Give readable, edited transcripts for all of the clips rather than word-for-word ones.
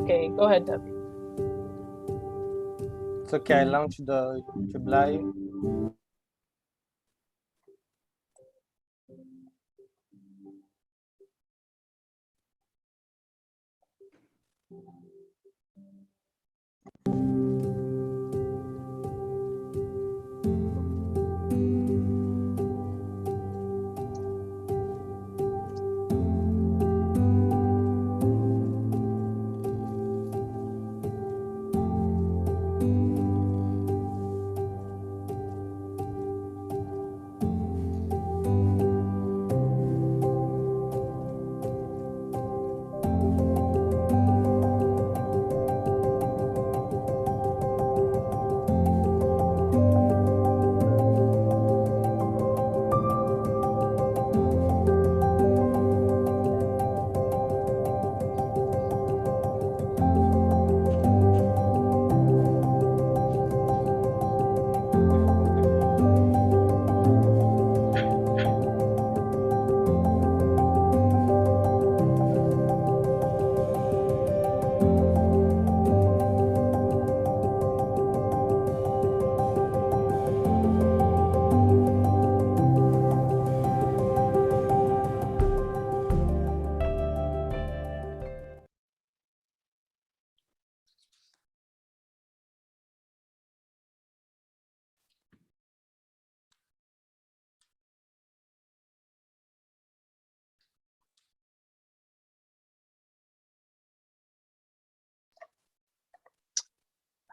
Okay, go ahead, Debbie. It's okay, I launched the YouTube live.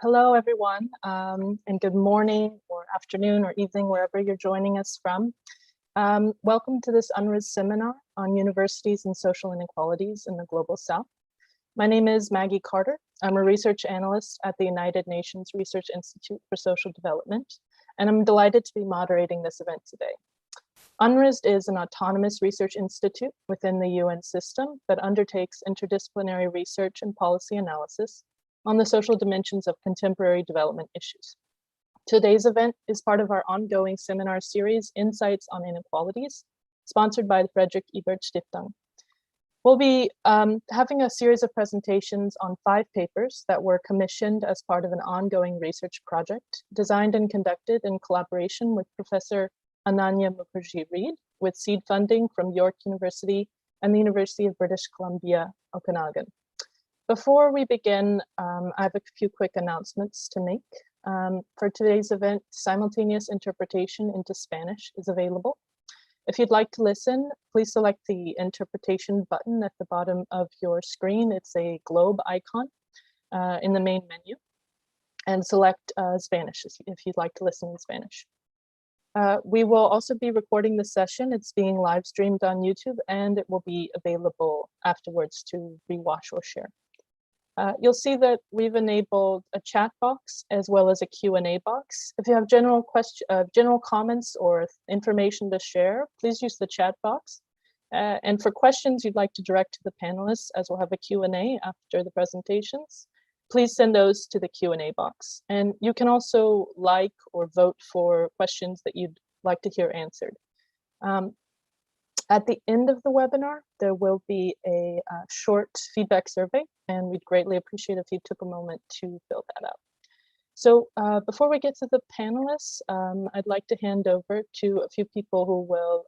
Hello, everyone, and good morning or afternoon or evening, wherever you're joining us from. Welcome to this UNRWA's seminar on universities and social inequalities in the Global South. My name is Maggie Carter. I'm a research analyst at the United Nations Research Institute for Social Development, and I'm delighted to be moderating this event today. UNRWA is an autonomous research institute within the UN system that undertakes interdisciplinary research and policy analysis on the social dimensions of contemporary development issues. Today's event is part of our ongoing seminar series, Insights on Inequalities, sponsored by the Friedrich Ebert Stiftung. We'll be having a series of presentations on 5 papers that were commissioned as part of an ongoing research project, designed and conducted in collaboration with Professor Ananya Mukherjee-Reid, with seed funding from York University and the University of British Columbia, Okanagan. Before we begin, I have a few quick announcements to make. For today's event, simultaneous interpretation into Spanish is available. If you'd like to listen, please select the interpretation button at the bottom of your screen. It's a globe icon in the main menu, and select Spanish if you'd like to listen in Spanish. We will also be recording the session. It's being live streamed on YouTube, and it will be available afterwards to rewatch or share. You'll see that we've enabled a chat box as well as a Q&A box. If you have general comments or information to share, please use the chat box. And for questions you'd like to direct to the panelists, as we'll have a Q&A after the presentations, please send those to the Q&A box. And you can also like or vote for questions that you'd like to hear answered. At the end of the webinar, there will be a short feedback survey, and we'd greatly appreciate if you took a moment to fill that out. So before we get to the panelists, I'd like to hand over to a few people who will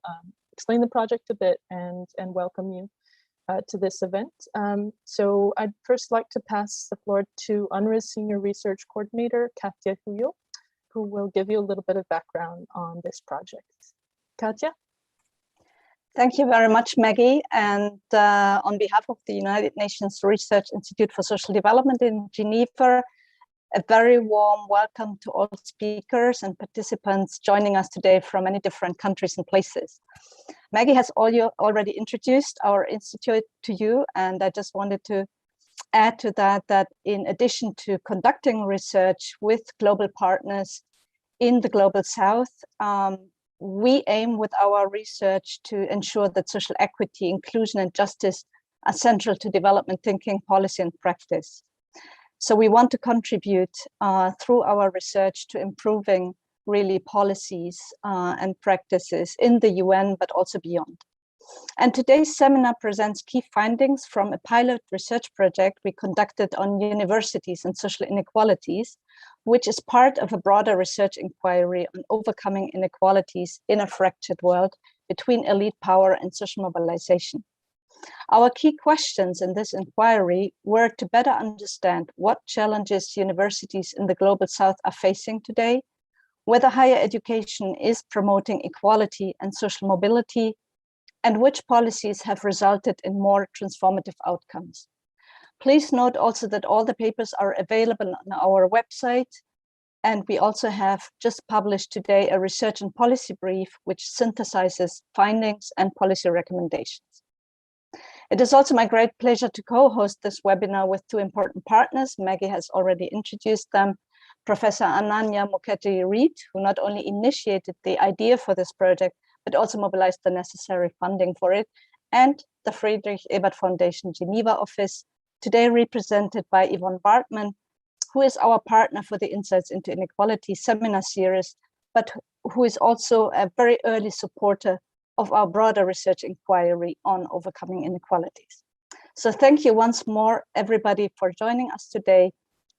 explain the project a bit and welcome you to this event. So I'd first like to pass the floor to UNRWA's Senior Research Coordinator, Katya Huyo, who will give you a little bit of background on this project. Katya? Thank you very much, Maggie. And on behalf of the United Nations Research Institute for Social Development in Geneva, a very warm welcome to all speakers and participants joining us today from many different countries and places. Maggie has already introduced our institute to you, and I just wanted to add to that, that in addition to conducting research with global partners in the Global South, we aim with our research to ensure that social equity, inclusion, and justice are central to development thinking, policy, and practice. So we want to contribute through our research to improving really policies and practices in the UN, but also beyond. And today's seminar presents key findings from a pilot research project we conducted on universities and social inequalities, which is part of a broader research inquiry on overcoming inequalities in a fractured world between elite power and social mobilization. Our key questions in this inquiry were to better understand what challenges universities in the Global South are facing today, whether higher education is promoting equality and social mobility, and which policies have resulted in more transformative outcomes. Please note also that all the papers are available on our website, and we also have just published today a research and policy brief which synthesizes findings and policy recommendations. It is also my great pleasure to co-host this webinar with two important partners. Maggie has already introduced them. Professor Ananya Mukherjee-Reed, who not only initiated the idea for this project, but also mobilized the necessary funding for it, and the Friedrich Ebert Foundation Geneva office, today represented by Yvonne Bartman, who is our partner for the Insights into Inequality seminar series, but who is also a very early supporter of our broader research inquiry on overcoming inequalities. So thank you once more, everybody, for joining us today.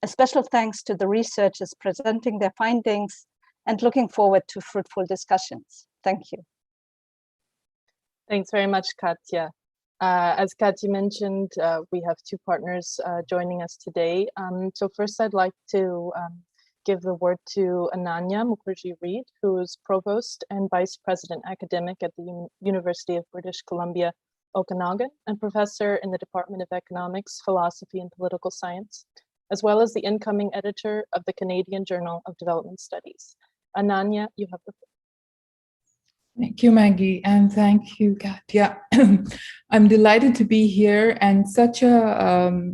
A special thanks to the researchers presenting their findings and looking forward to fruitful discussions. Thank you. Thanks very much, Katja. As Katja mentioned, we have two partners joining us today. So first, I'd like to give the word to Ananya Mukherjee-Reed, who is Provost and Vice President Academic at the University of British Columbia, Okanagan, and Professor in the Department of Economics, Philosophy, and Political Science, as well as the incoming editor of the Canadian Journal of Development Studies. Ananya, you have the floor. Thank you, Maggie, and thank you, Katja. I'm delighted to be here, and such a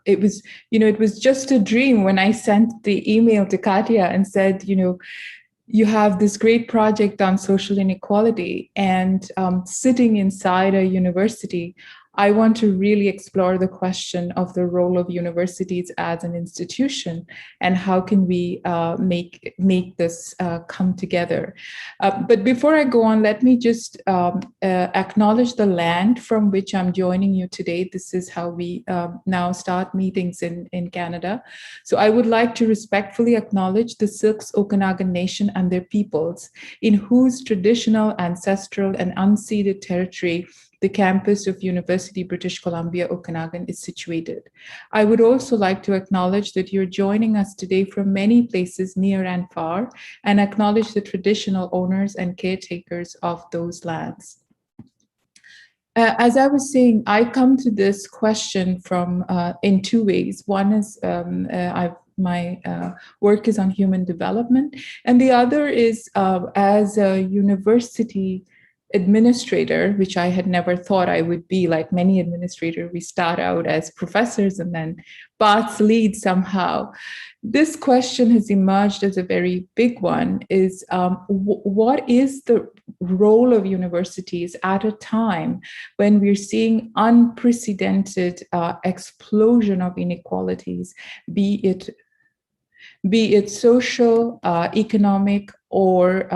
it was just a dream when I sent the email to Katja and said, you have this great project on social inequality, and sitting inside a university, I want to really explore the question of the role of universities as an institution and how can we make this come together. But before I go on, let me just acknowledge the land from which I'm joining you today. This is how we now start meetings in Canada. So I would like to respectfully acknowledge the Syilx Okanagan Nation and their peoples, in whose traditional, ancestral, and unceded territory the campus of University British Columbia Okanagan is situated. I would also like to acknowledge that you're joining us today from many places near and far, and acknowledge the traditional owners and caretakers of those lands. As I was saying, I come to this question from in two ways. One is my work is on human development, and the other is as a university administrator, which I had never thought I would be. Like many administrators, we start out as professors and then paths lead somehow. This question has emerged as a very big one, is what is the role of universities at a time when we're seeing unprecedented explosion of inequalities, be it social, economic, or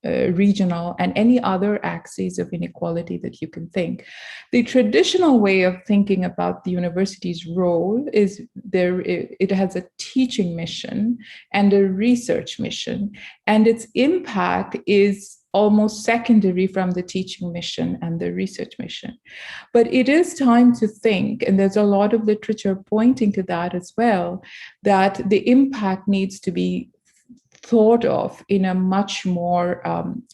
regional, and any other axes of inequality that you can think. The traditional way of thinking about the university's role is it has a teaching mission and a research mission, and its impact is almost secondary from the teaching mission and the research mission. But it is time to think, and there's a lot of literature pointing to that as well, that the impact needs to be thought of in a much more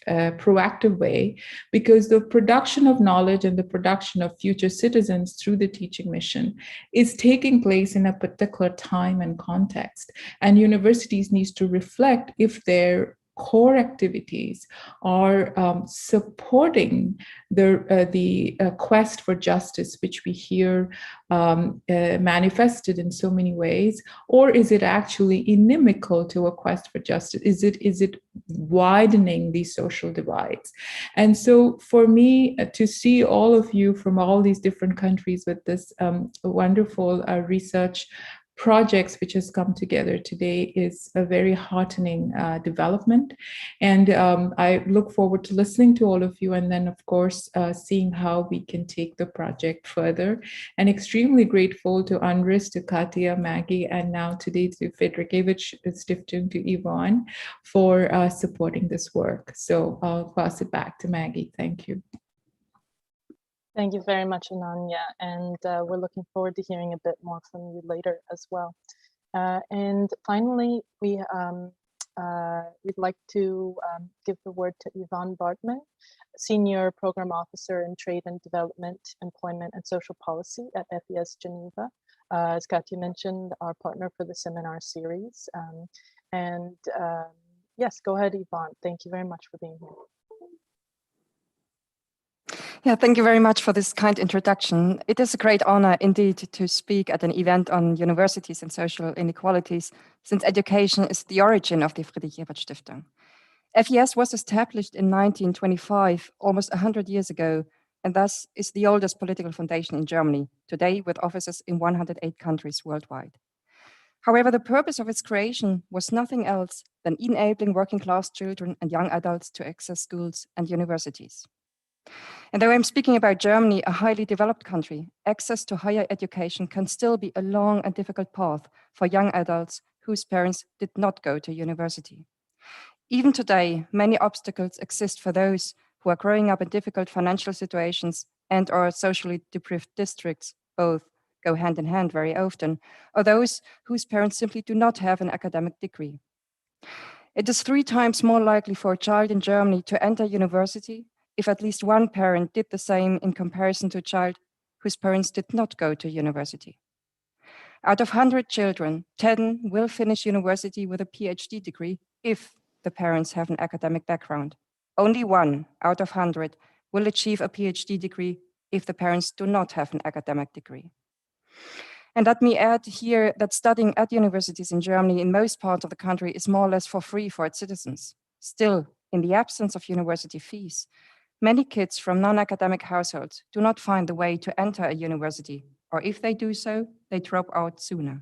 proactive way, because the production of knowledge and the production of future citizens through the teaching mission is taking place in a particular time and context. And universities need to reflect if their core activities are supporting the quest for justice, which we hear manifested in so many ways, or is it actually inimical to a quest for justice? Is it widening these social divides? And so for me to see all of you from all these different countries with this wonderful research projects which has come together today is a very heartening development. And I look forward to listening to all of you, and then of course seeing how we can take the project further. And extremely grateful to Andres, to Katja, Maggie, and now today to Federikiewicz Stiftung, to Yvonne for supporting this work. So I'll pass it back to Maggie. Thank you. Thank you very much, Ananya, and we're looking forward to hearing a bit more from you later as well. And finally, we'd like to give the word to Yvonne Bartman, Senior Program Officer in Trade and Development, Employment and Social Policy at FES Geneva. As Katja mentioned, our partner for the seminar series. Yes, go ahead, Yvonne. Thank you very much for being here. Yeah, thank you very much for this kind introduction. It is a great honor indeed to speak at an event on universities and social inequalities, since education is the origin of the Friedrich-Ebert Stiftung. FES was established in 1925, almost 100 years ago, and thus is the oldest political foundation in Germany, today with offices in 108 countries worldwide. However, the purpose of its creation was nothing else than enabling working class children and young adults to access schools and universities. And though I'm speaking about Germany, a highly developed country, access to higher education can still be a long and difficult path for young adults whose parents did not go to university. Even today, many obstacles exist for those who are growing up in difficult financial situations and or socially deprived districts, both go hand in hand very often, or those whose parents simply do not have an academic degree. It is 3 times more likely for a child in Germany to enter university if at least one parent did the same in comparison to a child whose parents did not go to university. Out of 100 children, 10 will finish university with a PhD degree if the parents have an academic background. Only 1 out of 100 will achieve a PhD degree if the parents do not have an academic degree. And let me add here that studying at universities in Germany in most parts of the country is more or less for free for its citizens. Still, in the absence of university fees, many kids from non-academic households do not find the way to enter a university, or if they do so, they drop out sooner.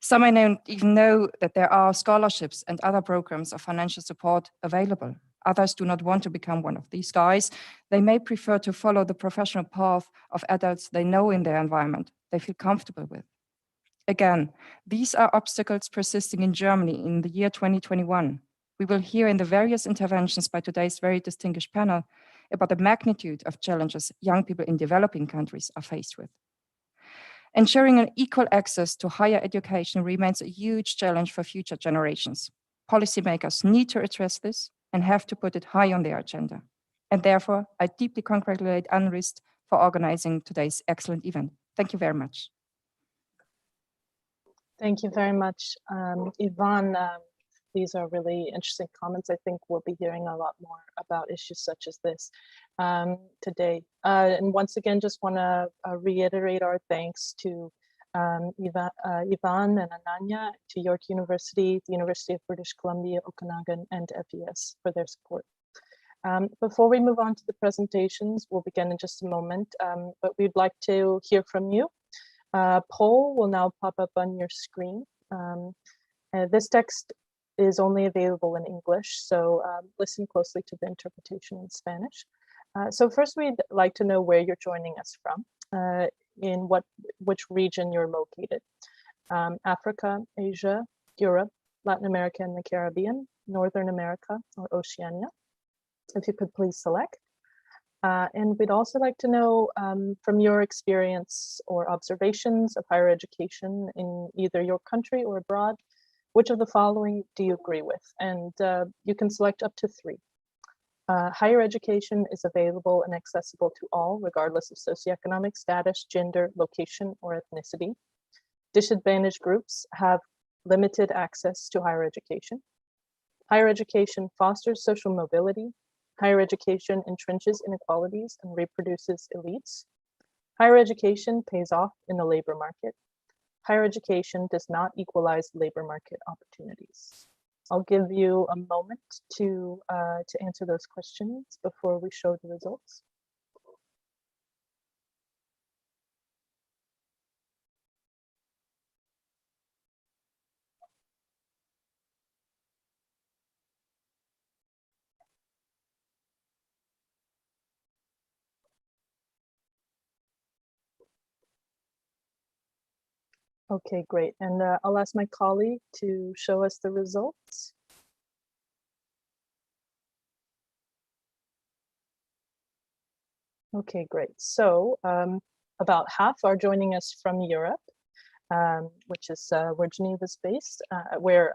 Some may not even know that there are scholarships and other programs of financial support available. Others do not want to become one of these guys. They may prefer to follow the professional path of adults they know in their environment, they feel comfortable with. Again, these are obstacles persisting in Germany in the year 2021. We will hear in the various interventions by today's very distinguished panel about the magnitude of challenges young people in developing countries are faced with. Ensuring an equal access to higher education remains a huge challenge for future generations. Policymakers need to address this and have to put it high on their agenda. And therefore, I deeply congratulate UNRIST for organizing today's excellent event. Thank you very much. Thank you very much, Yvonne. These are really interesting comments. I think we'll be hearing a lot more about issues such as this today. And once again, just want to reiterate our thanks to Yvonne and Ananya, to York University, the University of British Columbia, Okanagan, and FES for their support. Before we move on to the presentations, we'll begin in just a moment, but we'd like to hear from you. Poll will now pop up on your screen. This text is only available in English, so listen closely to the interpretation in Spanish. So first, we'd like to know where you're joining us from, in which region you're located. Africa, Asia, Europe, Latin America and the Caribbean, Northern America, or Oceania. If you could please select. And we'd also like to know from your experience or observations of higher education in either your country or abroad, which of the following do you agree with? And you can select up to 3. Higher education is available and accessible to all, regardless of socioeconomic status, gender, location, or ethnicity. Disadvantaged groups have limited access to higher education. Higher education fosters social mobility. Higher education entrenches inequalities and reproduces elites. Higher education pays off in the labor market. Higher education does not equalize labor market opportunities. I'll give you a moment to answer those questions before we show the results. Okay, great. And I'll ask my colleague to show us the results. Okay, great. So about half are joining us from Europe, which is where Geneva is based, where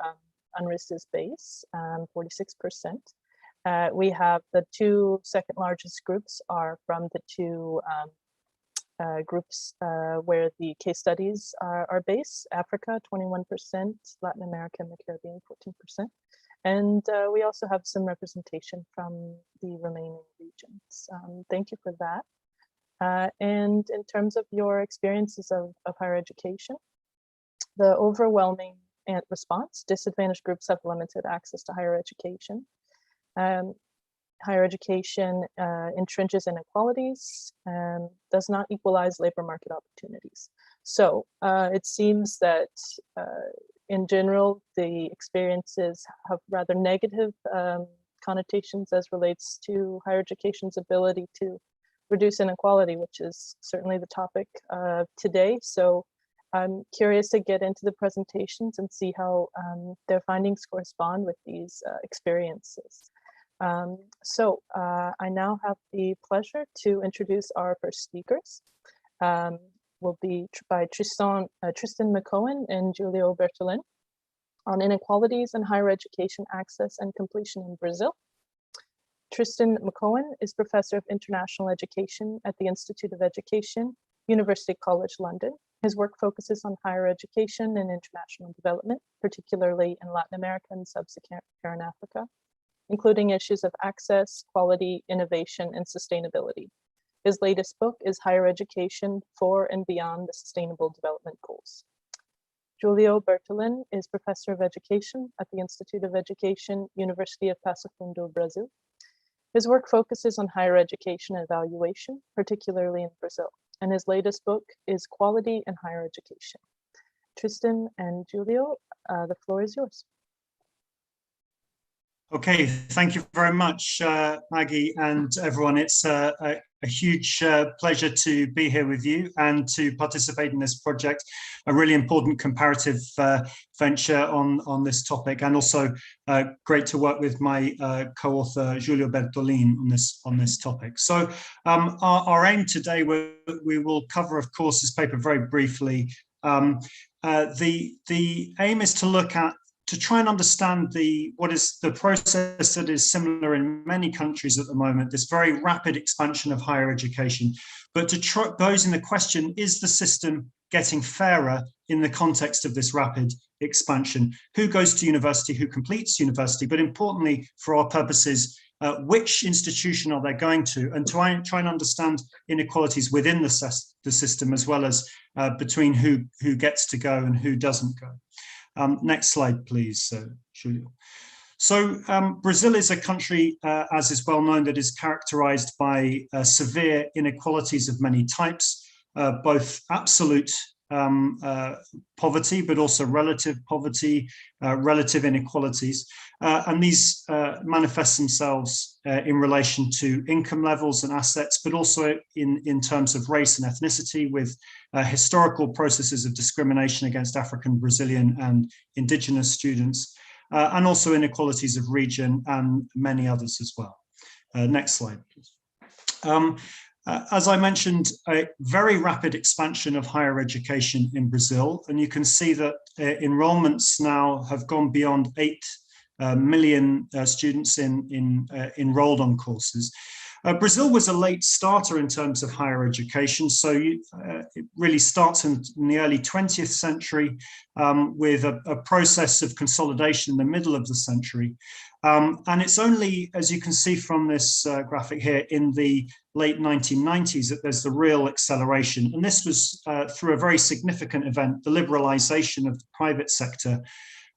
UNRIS is based, 46%. We have the two second largest groups are from the two groups where the case studies are based: Africa, 21%, Latin America and the Caribbean, 14%. And we also have some representation from the remaining regions. Thank you for that. And in terms of your experiences of higher education, the overwhelming response: disadvantaged groups have limited access to higher education. Higher education entrenches inequalities and does not equalize labor market opportunities. So it seems that in general, the experiences have rather negative connotations as relates to higher education's ability to reduce inequality, which is certainly the topic today. So I'm curious to get into the presentations and see how their findings correspond with these experiences. I now have the pleasure to introduce our first speakers. Will be by Tristan McCohen and Julio Bertolin on inequalities in higher education access and completion in Brazil. Tristan McCohen is Professor of International Education at the Institute of Education, University College London. His work focuses on higher education and international development, particularly in Latin America and sub-Saharan Africa, including issues of access, quality, innovation, and sustainability. His latest book is Higher Education for and Beyond the Sustainable Development Goals. Julio Bertolin is Professor of Education at the Institute of Education, University of Passo Fundo, Brazil. His work focuses on higher education evaluation, particularly in Brazil, and his latest book is Quality in Higher Education. Tristan and Julio, the floor is yours. Okay, thank you very much, Maggie and everyone. It's a huge pleasure to be here with you and to participate in this project, a really important comparative venture on this topic, and also great to work with my co-author Julio Bertolin on this topic. So our aim today, we will cover, of course, this paper very briefly. The aim is to look at to try and understand what is the process that is similar in many countries at the moment, this very rapid expansion of higher education, but to pose in the question, is the system getting fairer in the context of this rapid expansion? Who goes to university, who completes university, but importantly for our purposes, which institution are they going to, and try and understand inequalities within the system, as well as between who gets to go and who doesn't go. Next slide, please, Julio. So Brazil is a country, as is well known, that is characterized by severe inequalities of many types, both absolute poverty, but also relative poverty, relative inequalities. And these manifest themselves in relation to income levels and assets, but also in terms of race and ethnicity, with historical processes of discrimination against African, Brazilian, and indigenous students, and also inequalities of region and many others as well. Next slide, please. As I mentioned, a very rapid expansion of higher education in Brazil, and you can see that enrollments now have gone beyond 8 million students enrolled on courses. Brazil was a late starter in terms of higher education, so it really starts in the early 20th century with a process of consolidation in the middle of the century. And it's only, as you can see from this graphic here, in the late 1990s that there's the real acceleration. And this was through a very significant event, the liberalization of the private sector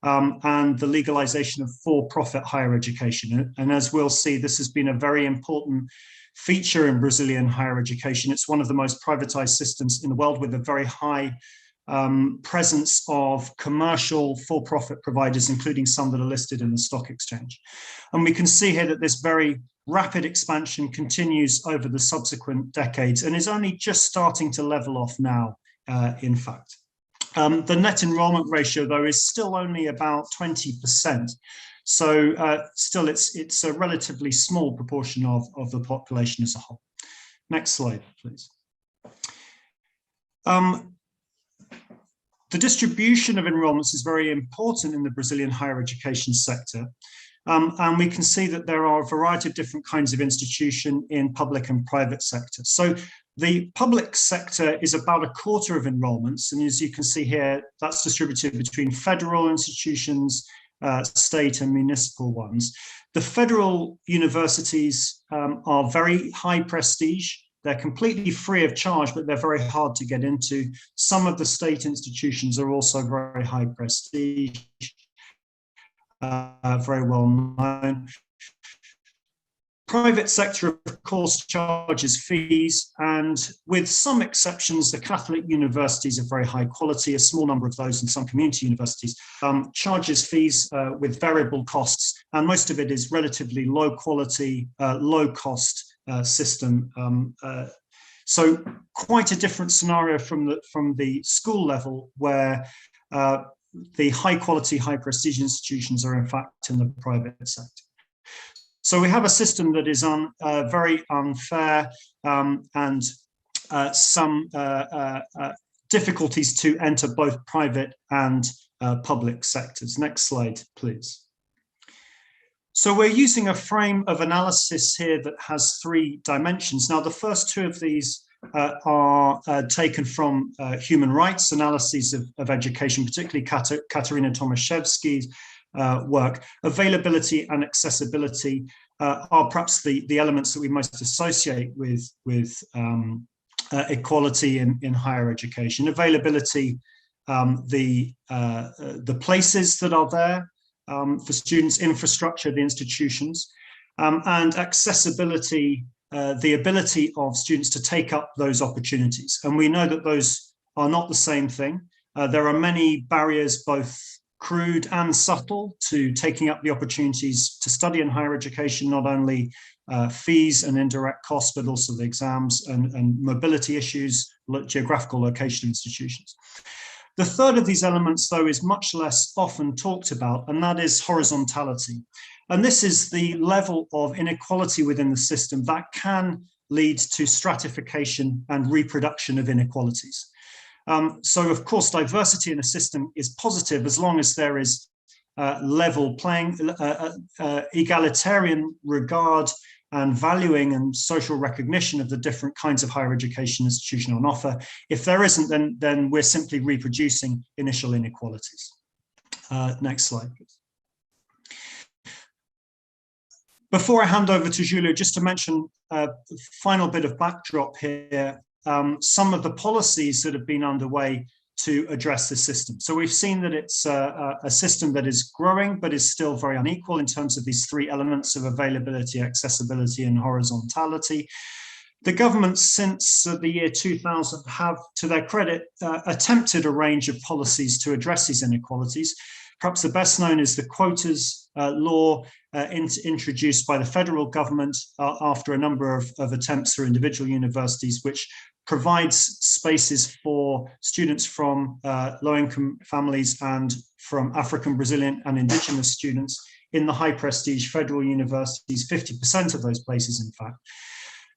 and the legalization of for-profit higher education. And as we'll see, this has been a very important feature in Brazilian higher education. It's one of the most privatized systems in the world, with a very high presence of commercial for-profit providers, including some that are listed in the stock exchange. And we can see here that this very rapid expansion continues over the subsequent decades and is only just starting to level off now, in fact. The net enrollment ratio, though, is still only about 20%. So still, it's a relatively small proportion of the population as a whole. Next slide, please. The distribution of enrollments is very important in the Brazilian higher education sector. And we can see that there are a variety of different kinds of institution in public and private sector. So the public sector is about a quarter of enrollments. And as you can see here, that's distributed between federal institutions, state and municipal ones. The federal universities are very high prestige. They're completely free of charge, but they're very hard to get into. Some of the state institutions are also very high prestige, very well known. Private sector, of course, charges fees, and with some exceptions, the Catholic universities are very high quality. A small number of those, and some community universities, charges fees with variable costs, and most of it is relatively low quality, low cost system. So quite a different scenario from the school level, where the high quality, high prestige institutions are in fact in the private sector. So we have a system that is very unfair, and some difficulties to enter both private and public sectors. Next slide, please. So we're using a frame of analysis here that has 3 dimensions. Now, the first 2 of these are taken from human rights analyses of education, particularly Katarina Tomaszewski's work. Availability and accessibility are perhaps the elements that we most associate with equality in higher education. Availability, the places that are there for students, infrastructure, the institutions, and accessibility, the ability of students to take up those opportunities. And we know that those are not the same thing. There are many barriers, both crude and subtle, to taking up the opportunities to study in higher education, not only fees and indirect costs, but also the exams and mobility issues, geographical location institutions. The third of these elements, though, is much less often talked about, and that is horizontality. And this is the level of inequality within the system that can lead to stratification and reproduction of inequalities. So, of course, diversity in a system is positive as long as there is level playing, egalitarian regard and valuing and social recognition of the different kinds of higher education institution on offer. If there isn't, then we're simply reproducing initial inequalities. Next slide, please. Before I hand over to Julio, just to mention a final bit of backdrop here, some of the policies that have been underway to address this system. So we've seen that it's a system that is growing, but is still very unequal in terms of these 3 elements of availability, accessibility, and horizontality. The governments since the year 2000 have, to their credit, attempted a range of policies to address these inequalities. Perhaps the best known is the quotas law introduced by the federal government after a number of attempts through individual universities, which provides spaces for students from low-income families and from African, Brazilian, and indigenous students in the high prestige federal universities, 50% of those places, in fact.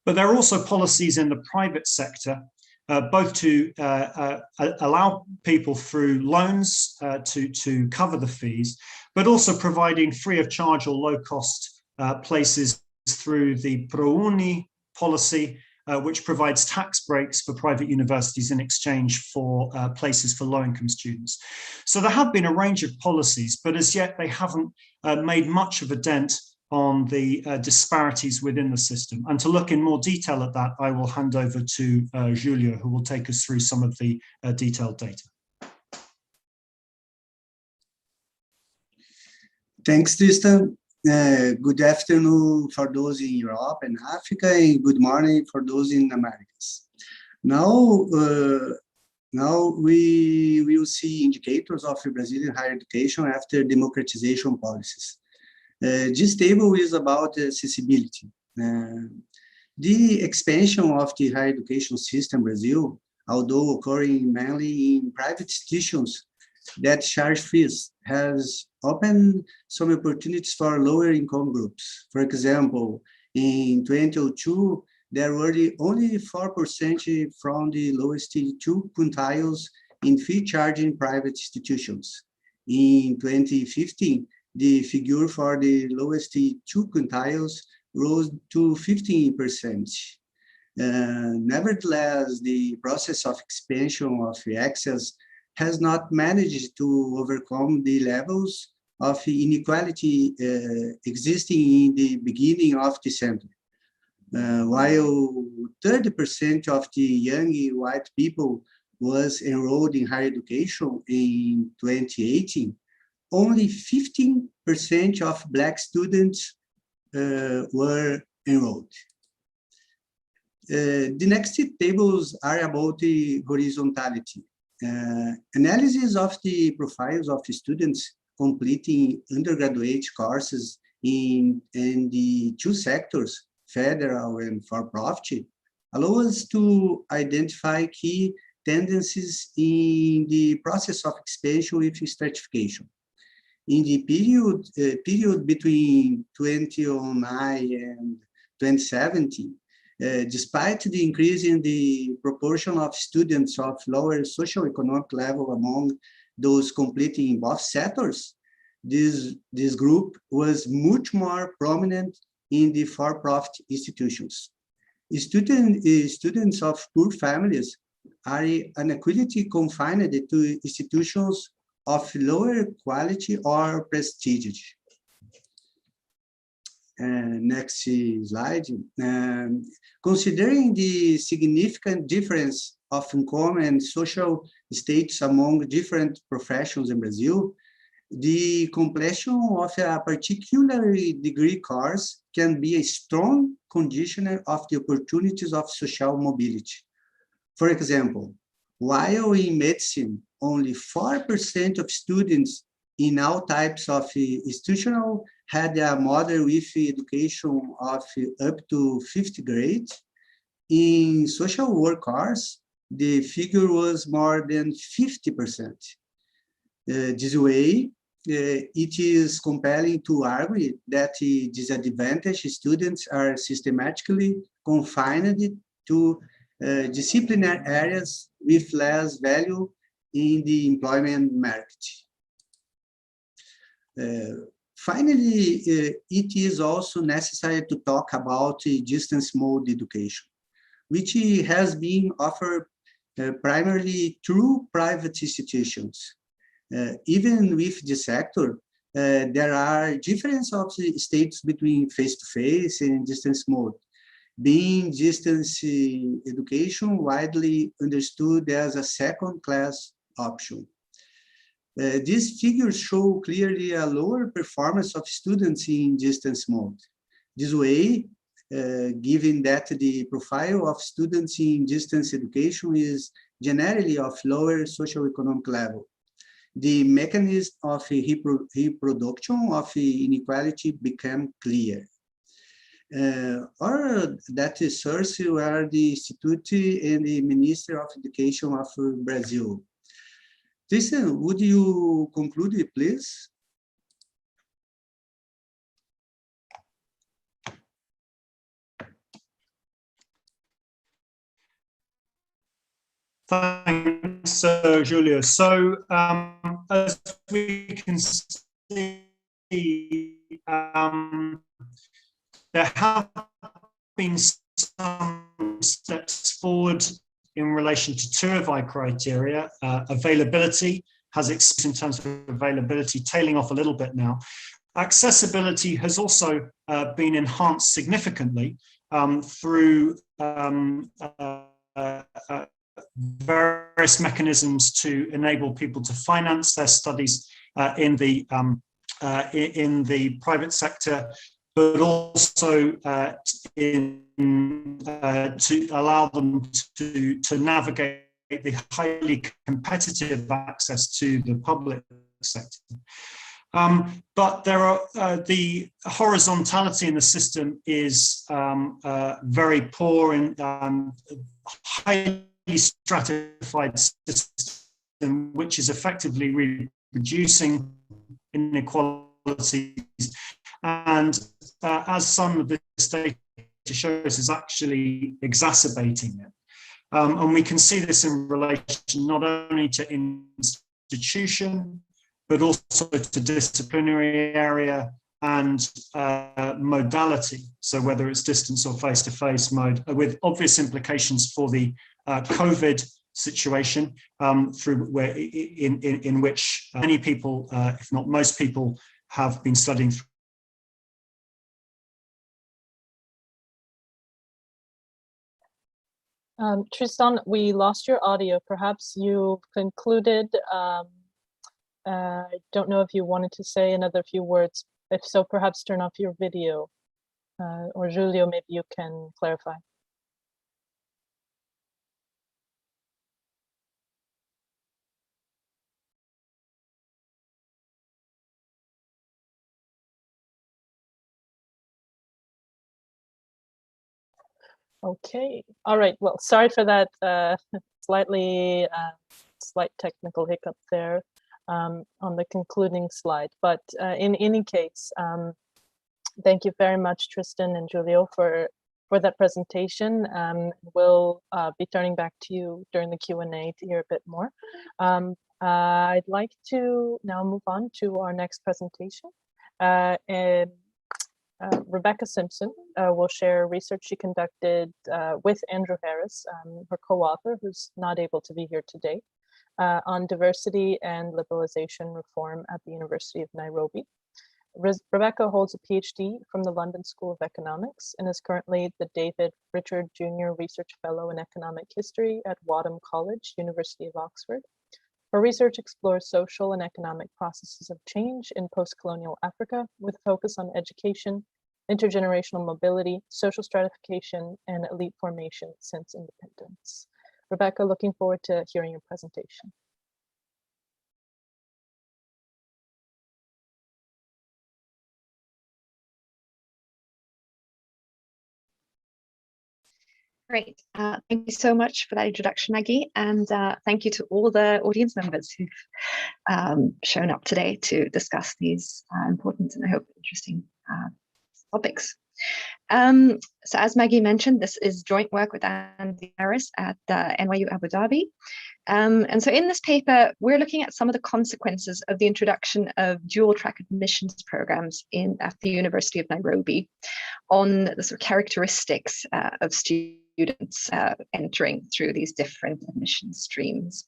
But there are also policies in the private sector, both to allow people through loans to cover the fees, but also providing free of charge or low cost places through the ProUni policy, which provides tax breaks for private universities in exchange for places for low-income students. So there have been a range of policies, but as yet they haven't made much of a dent on the disparities within the system. And to look in more detail at that, I will hand over to Julio, who will take us through some of the detailed data. Thanks, Tristan. Good afternoon for those in Europe and Africa, and good morning for those in Americas. Now we will see indicators of Brazilian higher education after democratization policies. This table is about accessibility. The expansion of the higher education system in Brazil although occurring mainly in private institutions that charge fees, has opened some opportunities for lower income groups. For example, in 2002, there were only 4% from the lowest 2 quintiles in fee charging private institutions. In 2015, the figure for the lowest 2 quintiles rose to 15%. Nevertheless, the process of expansion of access has not managed to overcome the levels of inequality existing in the beginning of the century. While 30% of the young white people was enrolled in higher education in 2018, only 15% of Black students were enrolled. The next tables are about the horizontality. Analysis of the profiles of students completing undergraduate courses in the 2 sectors, federal and for-profit, allow us to identify key tendencies in the process of expansion with stratification. In the period between 2009 and 2017, despite the increase in the proportion of students of lower socioeconomic level among those completing in both sectors, this group was much more prominent in the for-profit institutions. Students of poor families are unequally confined to institutions of lower quality or prestige. Next slide. Considering the significant difference of income and social status among different professions in Brazil, the completion of a particular degree course can be a strong conditioner of the opportunities of social mobility. For example, while in medicine, only 4% of students in all types of institutional had a mother with education of up to 5th grade, in social work course, the figure was more than 50%. This way, it is compelling to argue that disadvantaged students are systematically confined to disciplinary areas with less value in the employment market. Finally, it is also necessary to talk about distance mode education, which has been offered primarily through private institutions. Even with the sector, there are differences of status between face-to-face and distance mode, being distance education widely understood as a second-class option. These figures show clearly a lower performance of students in distance mode. This way, given that the profile of students in distance education is generally of lower socioeconomic level, the mechanism of reproduction of inequality became clear. Or that source were the Institute and the Minister of Education of Brazil. Tristan, would you conclude, please? Thanks, Julia. So, as we can see, there have been some steps forward in relation to 2 of our criteria. Availability has expanded in terms of availability, tailing off a little bit now. Accessibility has also been enhanced significantly through various mechanisms to enable people to finance their studies in the private sector, but also to allow them to navigate the highly competitive access to the public sector. But there are the horizontality in the system is very poor and highly stratified system, which is effectively reducing inequalities, and as some of this data shows, is actually exacerbating it. And we can see this in relation not only to institution, but also to disciplinary area and modality. So whether it's distance or face-to-face mode, with obvious implications for the COVID situation, through where in which many people, if not most people, have been studying. Tristan, we lost your audio. Perhaps you concluded. I don't know if you wanted to say another few words. If so, perhaps turn off your video. Or Julio, maybe you can clarify. Okay, all right. Well, sorry for that slight technical hiccup there on the concluding slide. But in any case, thank you very much, Tristan and Julio, for that presentation. We'll be turning back to you during the Q&A to hear a bit more. I'd like to now move on to our next presentation. Rebecca Simpson will share research she conducted with Andrew Harris, her co-author, who's not able to be here today, on diversity and liberalization reform at the University of Nairobi. Rebecca holds a PhD from the London School of Economics and is currently the David Richard Jr. Research Fellow in Economic History at Wadham College, University of Oxford. Her research explores social and economic processes of change in post-colonial Africa with a focus on education, intergenerational mobility, social stratification, and elite formation since independence. Rebecca, looking forward to hearing your presentation. Great. Thank you so much for that introduction, Maggie. And thank you to all the audience members who've shown up today to discuss these important and I hope interesting topics. So as Maggie mentioned, this is joint work with Andy Harris at NYU Abu Dhabi. And so in this paper, we're looking at some of the consequences of the introduction of dual track admissions programs at the University of Nairobi on the sort of characteristics of students entering through these different admission streams.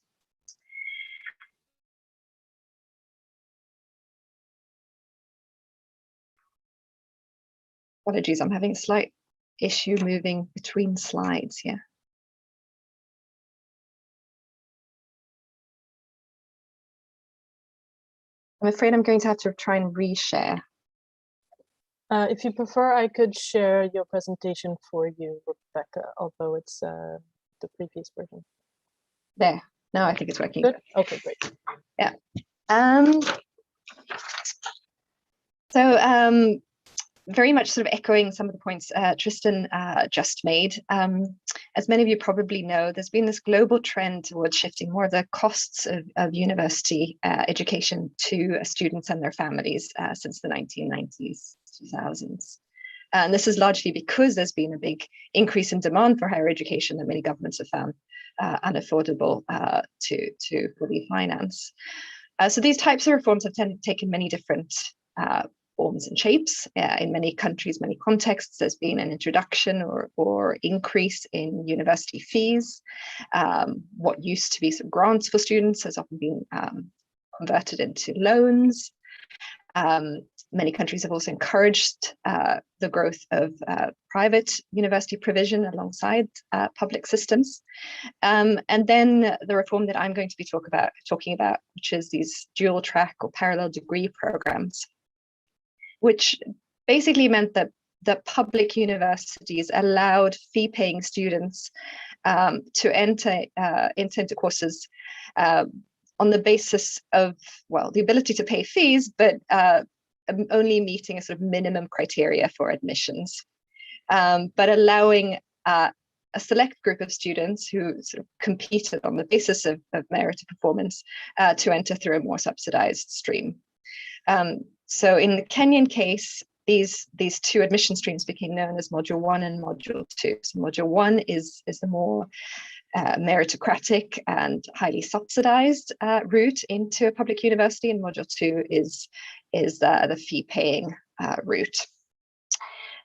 Apologies, I'm having a slight issue moving between slides here. I'm afraid I'm going to have to try and reshare. If you prefer, I could share your presentation for you, Rebecca, although it's the previous version. There, now I think it's working. Good. Okay, great. Yeah. So very much sort of echoing some of the points Tristan just made. As many of you probably know, there's been this global trend towards shifting more of the costs of university education to students and their families since the 1990s, 2000s. And this is largely because there's been a big increase in demand for higher education that many governments have found unaffordable to fully finance. So these types of reforms have taken many different forms and shapes. In many countries, many contexts, there's been an introduction or increase in university fees. What used to be some grants for students has often been converted into loans. Many countries have also encouraged the growth of private university provision alongside public systems. And then the reform that I'm going to be talking about, which is these dual track or parallel degree programs, which basically meant that the public universities allowed fee-paying students to enter into courses on the basis of, well, the ability to pay fees, but only meeting a sort of minimum criteria for admissions, but allowing a select group of students who sort of competed on the basis of merit performance to enter through a more subsidized stream. So in the Kenyan case, these two admission streams became known as Module 1 and Module 2. So Module 1 is the more meritocratic and highly subsidized route into a public university, and Module 2 is the fee-paying route.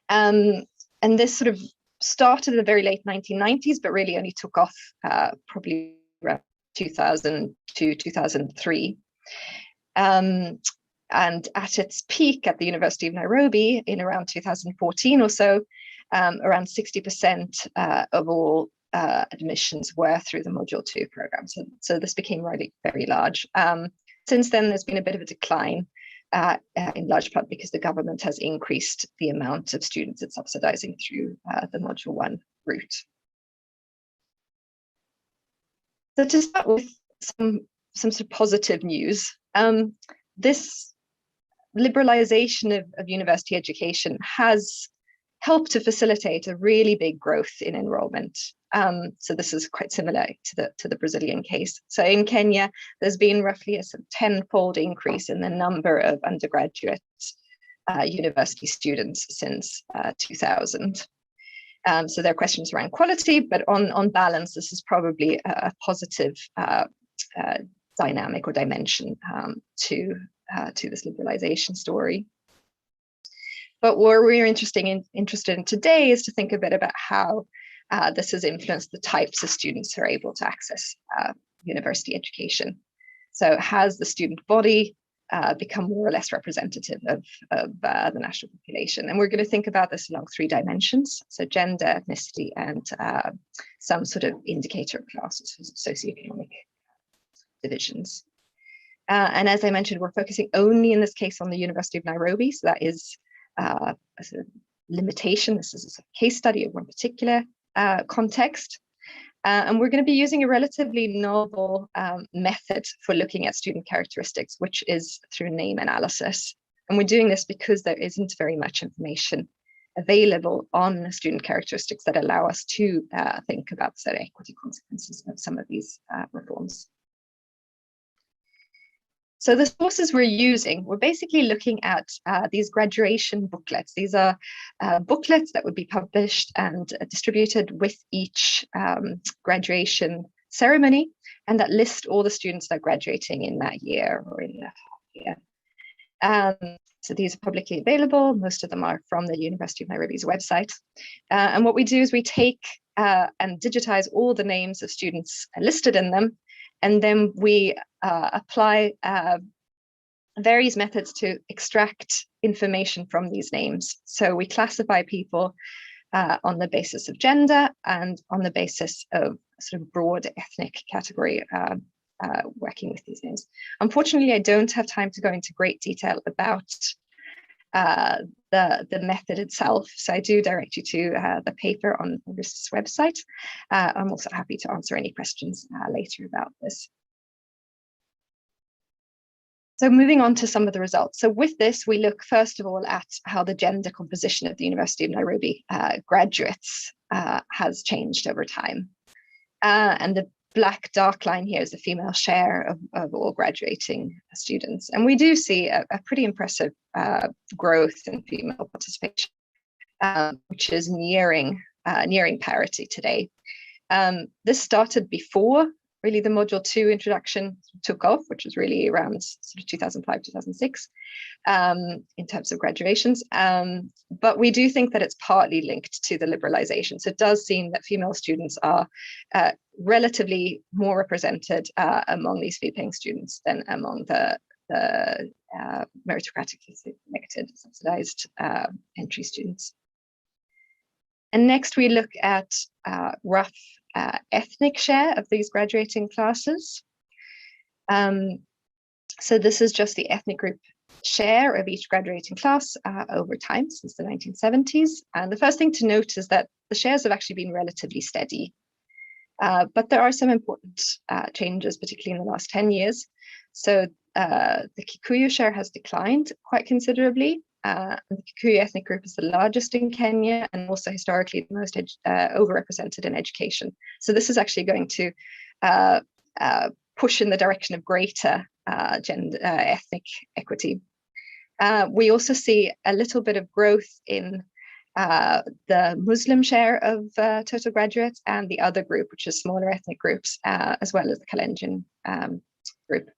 And this sort of started in the very late 1990s, but really only took off probably around 2002, 2003. And at its peak at the University of Nairobi in around 2014 or so, around 60% of all admissions were through the Module 2 program. So this became really very large. Since then, there's been a bit of a decline, in large part because the government has increased the amount of students it's subsidizing through the Module 1 route. So to start with some sort of positive news, this liberalization of university education has helped to facilitate a really big growth in enrollment. So this is quite similar to the Brazilian case. So in Kenya, there's been roughly a sort of 10-fold increase in the number of undergraduate university students since 2000. So there are questions around quality, but on balance, this is probably a positive dynamic or dimension to this liberalization story. But what we're interested in today is to think a bit about how this has influenced the types of students who are able to access university education. So has the student body become more or less representative of the national population? And we're going to think about this along 3 dimensions: so gender, ethnicity, and some sort of indicator of classes, socioeconomic divisions. And as I mentioned, we're focusing only in this case on the University of Nairobi. So that is a sort of limitation. This is a case study of one particular context. And we're going to be using a relatively novel method for looking at student characteristics, which is through name analysis. And we're doing this because there isn't very much information available on student characteristics that allow us to think about the equity consequences of some of these reforms. So the sources we're using, we're basically looking at these graduation booklets. These are booklets that would be published and distributed with each graduation ceremony, and that list all the students that are graduating in that year or in that year. So these are publicly available. Most of them are from the University of Nairobi's website. And what we do is we take and digitize all the names of students listed in them, and then we apply various methods to extract information from these names. So we classify people on the basis of gender and on the basis of sort of broad ethnic category, working with these names. Unfortunately, I don't have time to go into great detail about the method itself. So I do direct you to the paper on RIS's website. I'm also happy to answer any questions later about this. So moving on to some of the results. So with this, we look first of all at how the gender composition of the University of Nairobi graduates has changed over time. And the black dark line here is the female share of all graduating students. And we do see a pretty impressive growth in female participation, which is nearing parity today. This started before really the Module 2 introduction took off, which was really around sort of 2005, 2006, in terms of graduations. But we do think that it's partly linked to the liberalization. So it does seem that female students are relatively more represented among these fee-paying students than among the meritocratically selected, subsidized entry students. And next we look at rough ethnic share of these graduating classes. So this is just the ethnic group share of each graduating class over time since the 1970s. And the first thing to note is that the shares have actually been relatively steady. But there are some important changes, particularly in the last 10 years. So the Kikuyu share has declined quite considerably. The Kikuyu ethnic group is the largest in Kenya and also historically the most overrepresented in education. So this is actually going to push in the direction of greater ethnic equity. We also see a little bit of growth in the Muslim share of total graduates and the other group, which is smaller ethnic groups, as well as the Kalenjin group.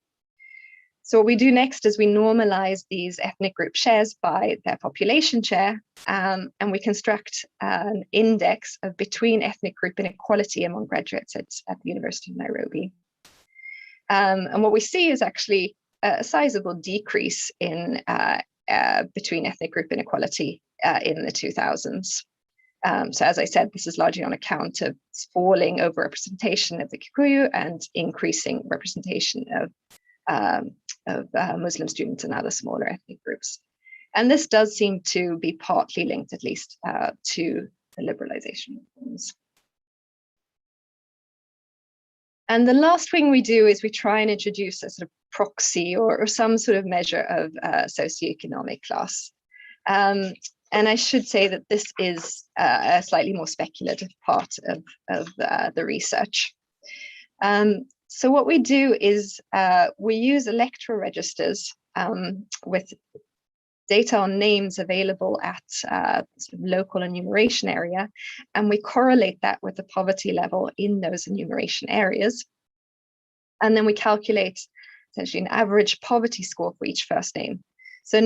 So what we do next is we normalize these ethnic group shares by their population share, and we construct an index of between ethnic group inequality among graduates at the University of Nairobi. And what we see is actually a sizable decrease in between ethnic group inequality in the 2000s. So as I said, this is largely on account of falling overrepresentation of the Kikuyu and increasing representation of Muslim students and other smaller ethnic groups. And this does seem to be partly linked, at least, to the liberalization reforms. And the last thing we do is we try and introduce a sort of proxy or some sort of measure of socioeconomic class. And I should say that this is a slightly more speculative part of the research. So what we do is we use electoral registers with data on names available at sort of local enumeration area, and we correlate that with the poverty level in those enumeration areas. And then we calculate essentially an average poverty score for each first name. So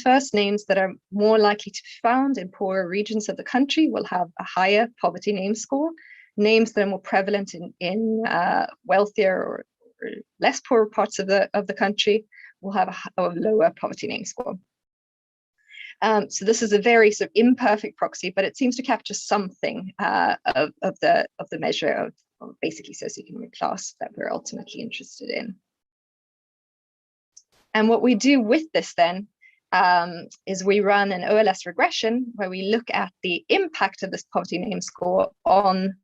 first names that are more likely to be found in poorer regions of the country will have a higher poverty name score. Names that are more prevalent in wealthier or less poor parts of the country will have a lower poverty name score. So this is a very sort of imperfect proxy, but it seems to capture something of the measure of basically socioeconomic class that we're ultimately interested in. And what we do with this then is we run an OLS regression where we look at the impact of this poverty name score on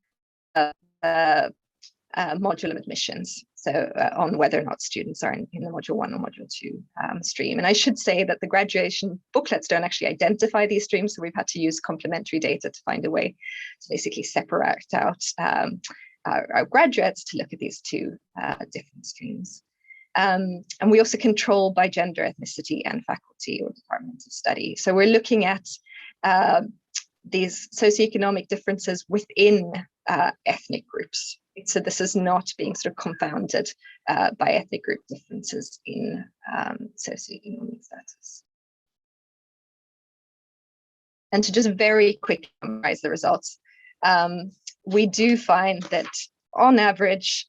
module of admissions, so on whether or not students are in the module 1 or module 2 stream. And I should say that the graduation booklets don't actually identify these streams, so we've had to use complementary data to find a way to basically separate out our graduates to look at these two different streams. And we also control by gender, ethnicity, and faculty or department of study. So we're looking at these socioeconomic differences within ethnic groups. So this is not being sort of confounded by ethnic group differences in socioeconomic status. And to just very quickly summarize the results, we do find that on average,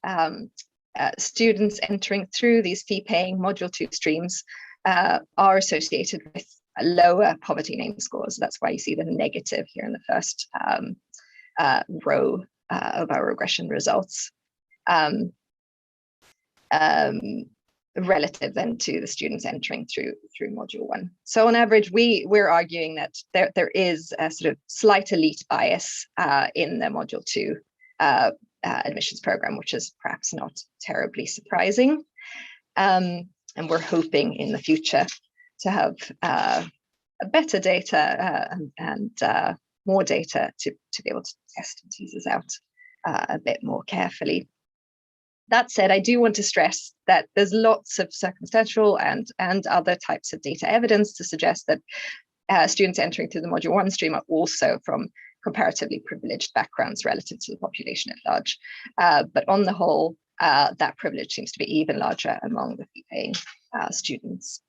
students entering through these fee-paying Module 2 streams are associated with lower poverty name scores. That's why you see the negative here in the first row of our regression results, relative then to the students entering through Module 1. So on average, we're arguing that there is a sort of slight elite bias in the Module 2 admissions program, which is perhaps not terribly surprising. And we're hoping in the future to have better data and more data to be able to test and tease this out a bit more carefully. That said, I do want to stress that there's lots of circumstantial and other types of data evidence to suggest that students entering through the Module 1 stream are also from comparatively privileged backgrounds relative to the population at large. But on the whole, that privilege seems to be even larger among the fee-paying students.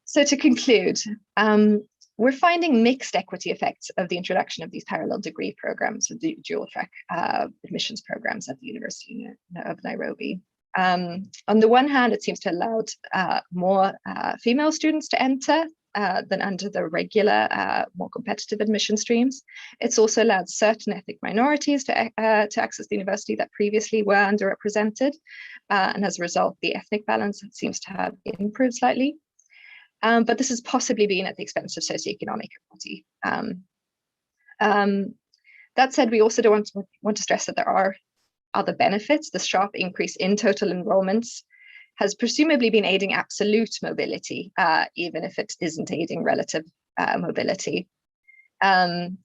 So to conclude, we're finding mixed equity effects of the introduction of these parallel degree programs, the dual track admissions programs at the University of Nairobi. On the one hand, it seems to allow more female students to enter than under the regular, more competitive admission streams. It's also allowed certain ethnic minorities to access the university that previously were underrepresented. And as a result, the ethnic balance seems to have improved slightly. But this has possibly been at the expense of socioeconomic equality. That said, we also don't want to stress that there are other benefits. The sharp increase in total enrollments has presumably been aiding absolute mobility, even if it isn't aiding relative mobility. And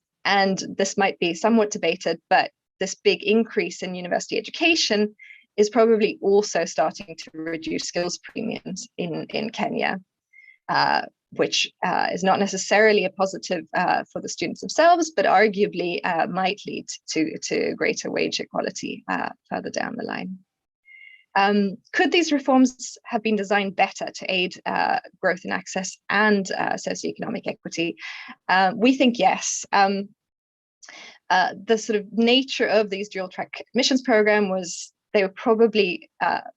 this might be somewhat debated, but this big increase in university education is probably also starting to reduce skills premiums in Kenya, which is not necessarily a positive for the students themselves, but arguably might lead to greater wage equality further down the line. Could these reforms have been designed better to aid growth in access and socioeconomic equity? We think yes. The sort of nature of these dual track admissions program was they were probably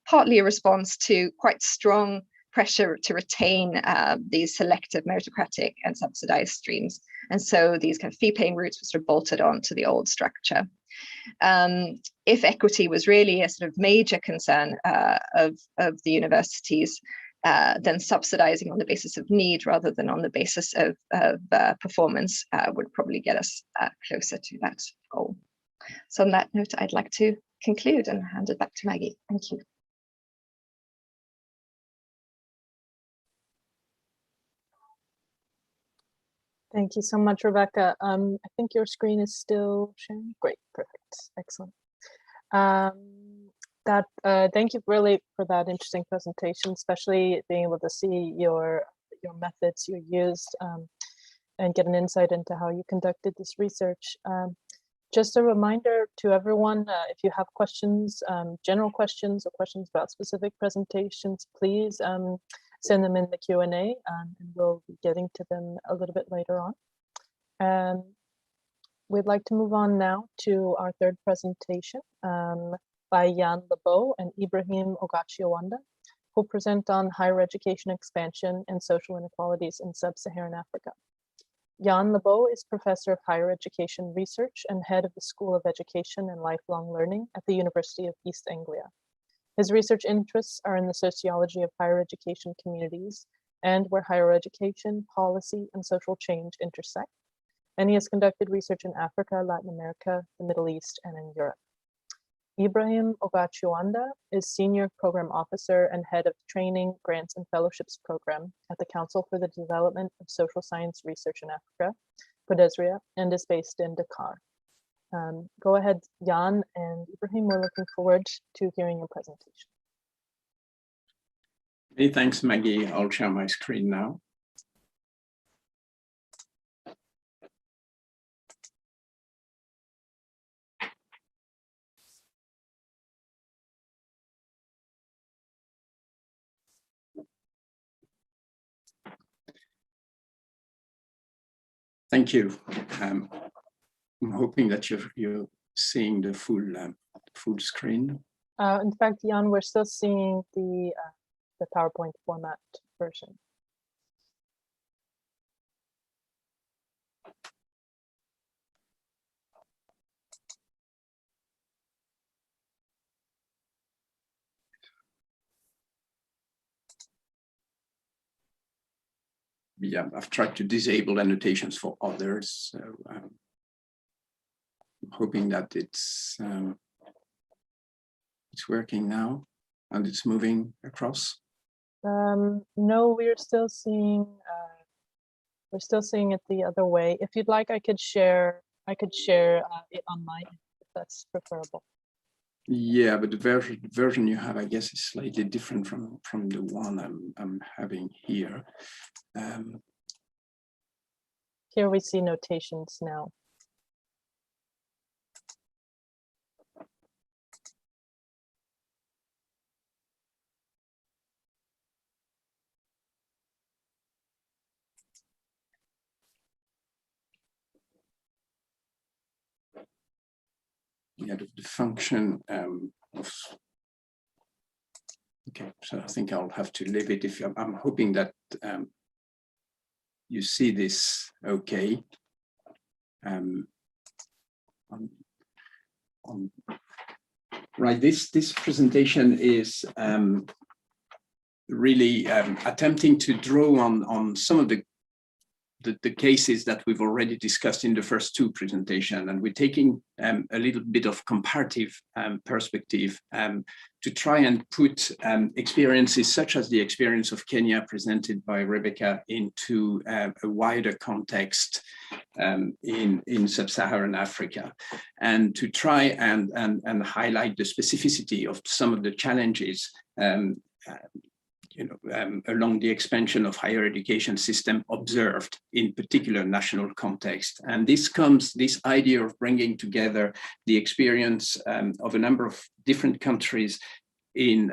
partly a response to quite strong pressure to retain these selective meritocratic and subsidized streams. And so these kind of fee-paying routes were sort of bolted on to the old structure. If equity was really a sort of major concern of the universities, then subsidizing on the basis of need rather than on the basis of performance would probably get us closer to that goal. So on that note, I'd like to conclude and hand it back to Maggie. Thank you. Thank you so much, Rebecca. I think your screen is still sharing. Great, perfect, excellent. Thank you really for that interesting presentation, especially being able to see your methods you used and get an insight into how you conducted this research. Just a reminder to everyone, if you have questions, general questions or questions about specific presentations, please send them in the Q&A and we'll be getting to them a little bit later on. We'd like to move on now to our third presentation by Jan Lebow and Ibrahim Ogachiowanda, who present on higher education expansion and social inequalities in sub-Saharan Africa. Jan Lebow is Professor of Higher Education Research and Head of the School of Education and Lifelong Learning at the University of East Anglia. His research interests are in the sociology of higher education communities and where higher education, policy, and social change intersect. And he has conducted research in Africa, Latin America, the Middle East, and in Europe. Ibrahim Ogachiowanda is Senior Program Officer and Head of Training, Grants, and Fellowships Program at the Council for the Development of Social Science Research in Africa, PODESRIA, and is based in Dakar. Go ahead, Jan and Ibrahim, we're looking forward to hearing your presentation. Hey, thanks, Maggie. I'll share my screen now. Thank you. I'm hoping that you're seeing the full screen. In fact, Jan, we're still seeing the PowerPoint format version. Yeah, I've tried to disable annotations for others, so I'm hoping that it's working now and it's moving across. No, we're still seeing it the other way. If you'd like, I could share it on mine if that's preferable. Yeah, but the version you have, I guess, is slightly different from the one I'm having here. Here we see notations now. Yeah, the function of, okay, so I think I'll have to leave it. If I'm hoping that you see this okay. Right, this presentation is really attempting to draw on some of the the cases that we've already discussed in the first two presentations, and we're taking a little bit of comparative perspective to try and put experiences such as the experience of Kenya presented by Rebecca into a wider context in sub-Saharan Africa, and to try and highlight the specificity of some of the challenges along the expansion of higher education system observed in particular national context. And this idea of bringing together the experience of a number of different countries in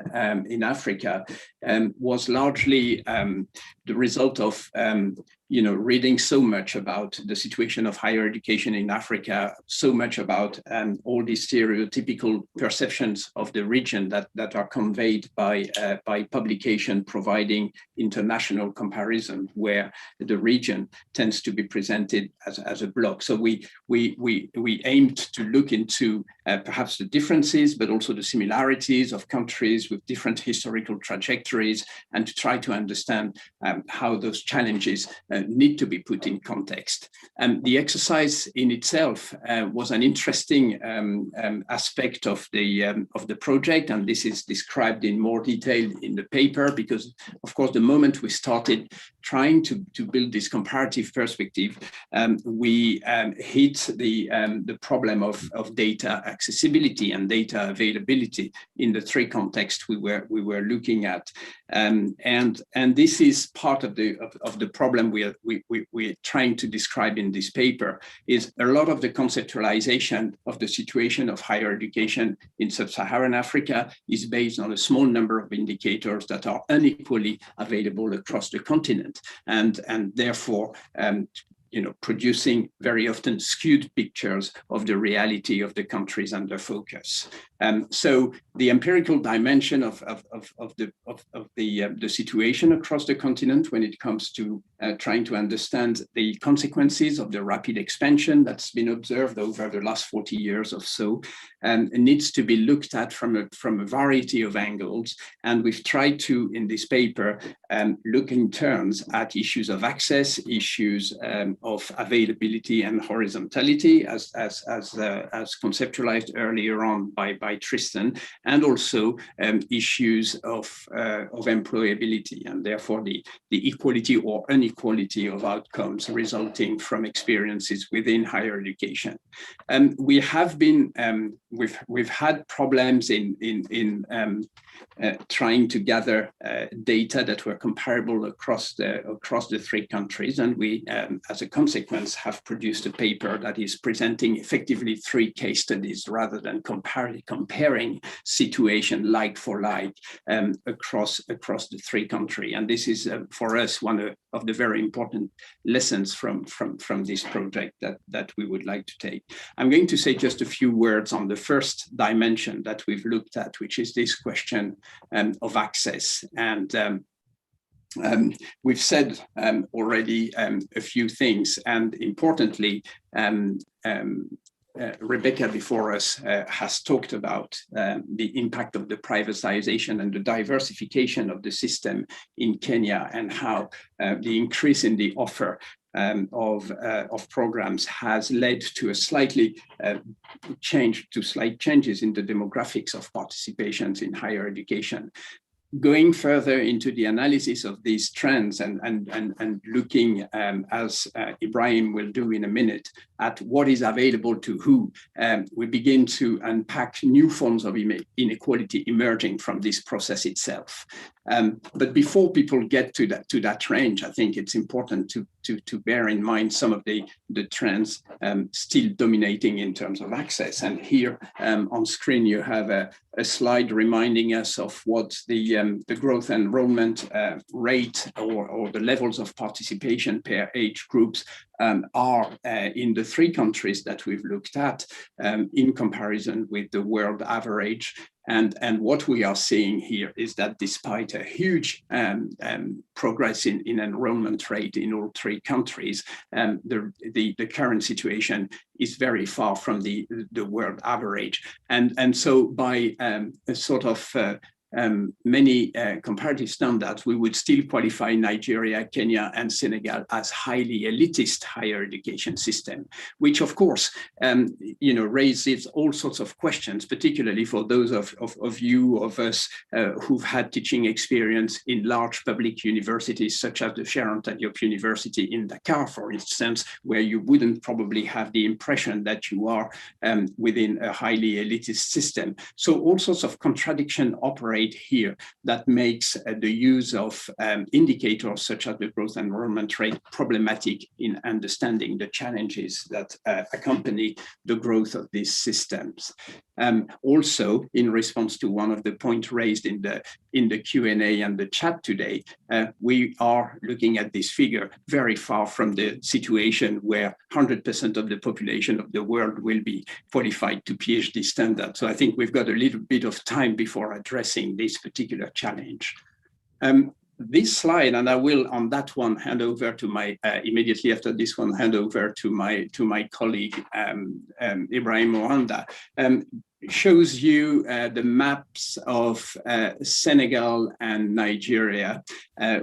Africa was largely the result of reading so much about the situation of higher education in Africa, so much about all these stereotypical perceptions of the region that are conveyed by publication providing international comparison, where the region tends to be presented as a block. So we aimed to look into perhaps the differences, but also the similarities of countries with different historical trajectories, and to try to understand how those challenges need to be put in context. The exercise in itself was an interesting aspect of the project, and this is described in more detail in the paper, because of course the moment we started trying to build this comparative perspective, we hit the problem of data accessibility and data availability in the three contexts we were looking at, and this is part of the problem we're trying to describe in this paper. Is a lot of the conceptualization of the situation of higher education in sub-Saharan Africa is based on a small number of indicators that are unequally available across the continent, and therefore producing very often skewed pictures of the reality of the countries under focus. So the empirical dimension of the situation across the continent when it comes to trying to understand the consequences of the rapid expansion that's been observed over the last 40 years or so, needs to be looked at from a variety of angles. And we've tried to, in this paper, look in turns at issues of access, issues of availability and horizontality, as conceptualized earlier on by Tristan, and also issues of employability, and therefore the equality or inequality of outcomes resulting from experiences within higher education. We have been we've had problems in trying to gather data that were comparable across the three countries, and we, as a consequence, have produced a paper that is presenting effectively three case studies rather than comparing situation like for like across the three countries. And this is for us one of the very important lessons from this project that we would like to take. I'm going to say just a few words on the first dimension that we've looked at, which is this question of access. And we've said already a few things, and importantly, Rebecca before us has talked about the impact of the privatization and the diversification of the system in Kenya, and how the increase in the offer of programs has led to a slight changes in the demographics of participations in higher education. Going further into the analysis of these trends and looking, as Ibrahim will do in a minute, at what is available to who, we begin to unpack new forms of inequality emerging from this process itself. But before people get to that range, I think it's important to bear in mind some of the trends still dominating in terms of access. And here on screen you have a slide reminding us of what the growth enrollment rate or the levels of participation per age groups are in the three countries that we've looked at in comparison with the world average. And what we are seeing here is that despite a huge progress in enrollment rate in all three countries, the current situation is very far from the world average. And so by sort of many comparative standards, we would still qualify Nigeria, Kenya, and Senegal as highly elitist higher education system, which of course, raises all sorts of questions, particularly for those of us who've had teaching experience in large public universities, such as the Sharon Tadiop University in Dakar, for instance, where you wouldn't probably have the impression that you are within a highly elitist system. So all sorts of contradiction operate here that makes the use of indicators such as the growth enrollment rate problematic in understanding the challenges that accompany the growth of these systems. Also, in response to one of the points raised in the Q&A and the chat today, we are looking at this figure very far from the situation where 100% of the population of the world will be qualified to PhD standard. So I think we've got a little bit of time before addressing this particular challenge. This slide, and I will on that one hand over to my immediately after this one hand over to my colleague Ibrahim Mwanda, shows you the maps of Senegal and Nigeria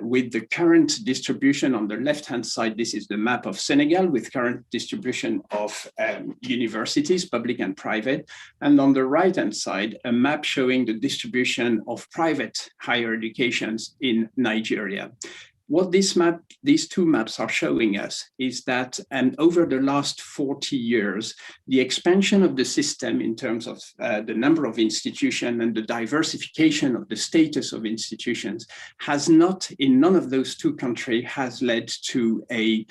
with the current distribution on the left-hand side. This is the map of Senegal with current distribution of universities, public and private. And on the right-hand side, a map showing the distribution of private higher educations in Nigeria. What these two maps are showing us is that over the last 40 years, the expansion of the system in terms of the number of institutions and the diversification of the status of institutions has not, in none of those two countries, has led to a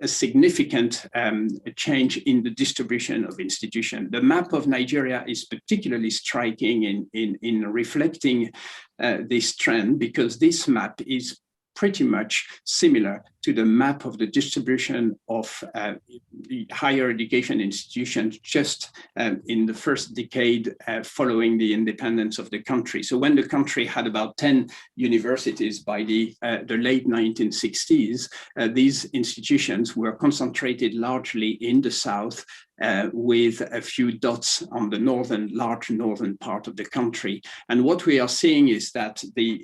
significant change in the distribution of institutions. The map of Nigeria is particularly striking in reflecting this trend, because this map is pretty much similar to the map of the distribution of the higher education institutions just in the first decade following the independence of the country. So when the country had about 10 universities by the late 1960s, these institutions were concentrated largely in the south, with a few dots on the large northern part of the country. And what we are seeing is that the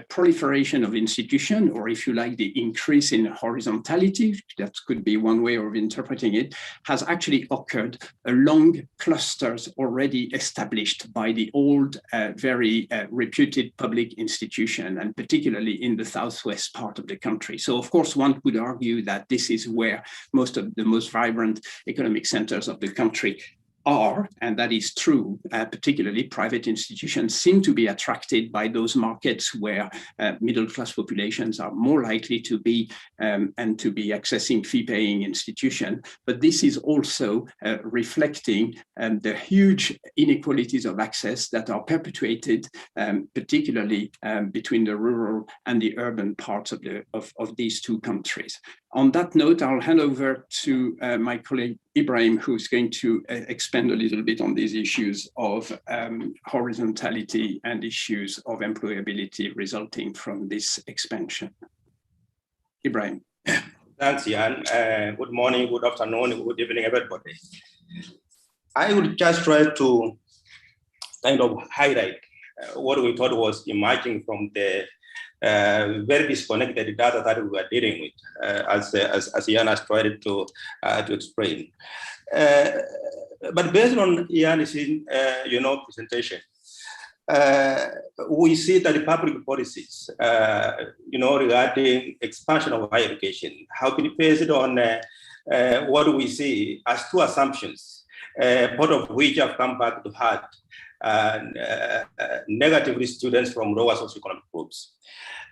proliferation of institutions, or if you like, the increase in horizontality, that could be one way of interpreting it, has actually occurred along clusters already established by the old, very reputed public institution, and particularly in the southwest part of the country. So of course, one could argue that this is where most of the most vibrant economic centers of the country are, and that is true. Particularly private institutions seem to be attracted by those markets where middle-class populations are more likely to be and to be accessing fee-paying institutions. But this is also reflecting the huge inequalities of access that are perpetuated, particularly between the rural and the urban parts of these two countries. On that note, I'll hand over to my colleague Ibrahim, who's going to expand a little bit on these issues of horizontality and issues of employability resulting from this expansion. Ibrahim. Thanks, Jan. Good morning, good afternoon, good evening, everybody. I would just try to kind of highlight what we thought was emerging from the very disconnected data that we were dealing with, as Jan has tried to explain. But based on Jan's presentation, we see that the public policies, regarding expansion of higher education, have been based on what we see as two assumptions, both of which have come back to hurt negatively students from lower socioeconomic groups.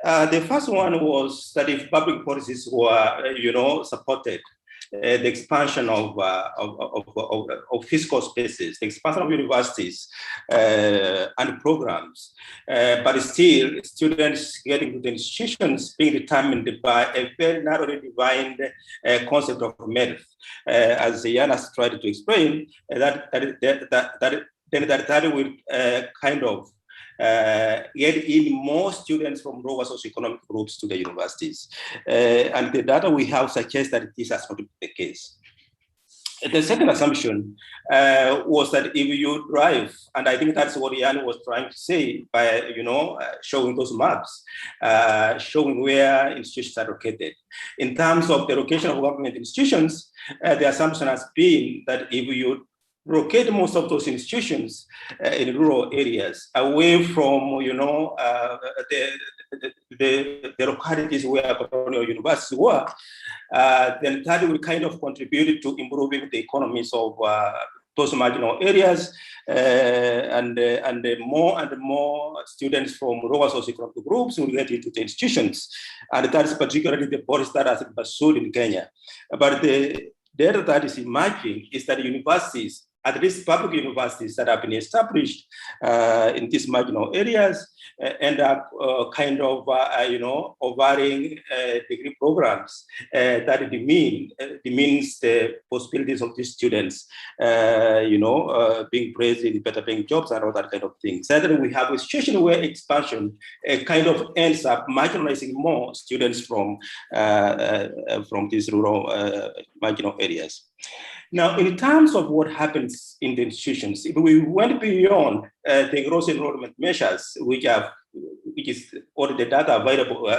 The first one was that if public policies were, supported the expansion of fiscal spaces, the expansion of universities and programs, but still students getting to the institutions being determined by a very narrowly defined concept of merit, as Jan has tried to explain, that will kind of get in more students from lower socioeconomic groups to the universities. And the data we have suggests that this has not been the case. The second assumption was that if you drive, and I think that's what Jan was trying to say by, showing those maps, showing where institutions are located. In terms of the location of government institutions, the assumption has been that if you locate most of those institutions in rural areas, away from, the localities where colonial universities were, then that will kind of contribute to improving the economies of those marginal areas, and more and more students from lower socioeconomic groups will get into the institutions. And that's particularly the policy that has been pursued in Kenya. But the data that is emerging is that universities, at least public universities that have been established in these marginal areas, end up offering degree programs that demeans the possibilities of these students, being placed in better paying jobs and all that kind of thing. Certainly, we have a situation where expansion kind of ends up marginalizing more students from these rural marginal areas. Now, in terms of what happens in the institutions, if we went beyond the gross enrollment measures, which is all the data available,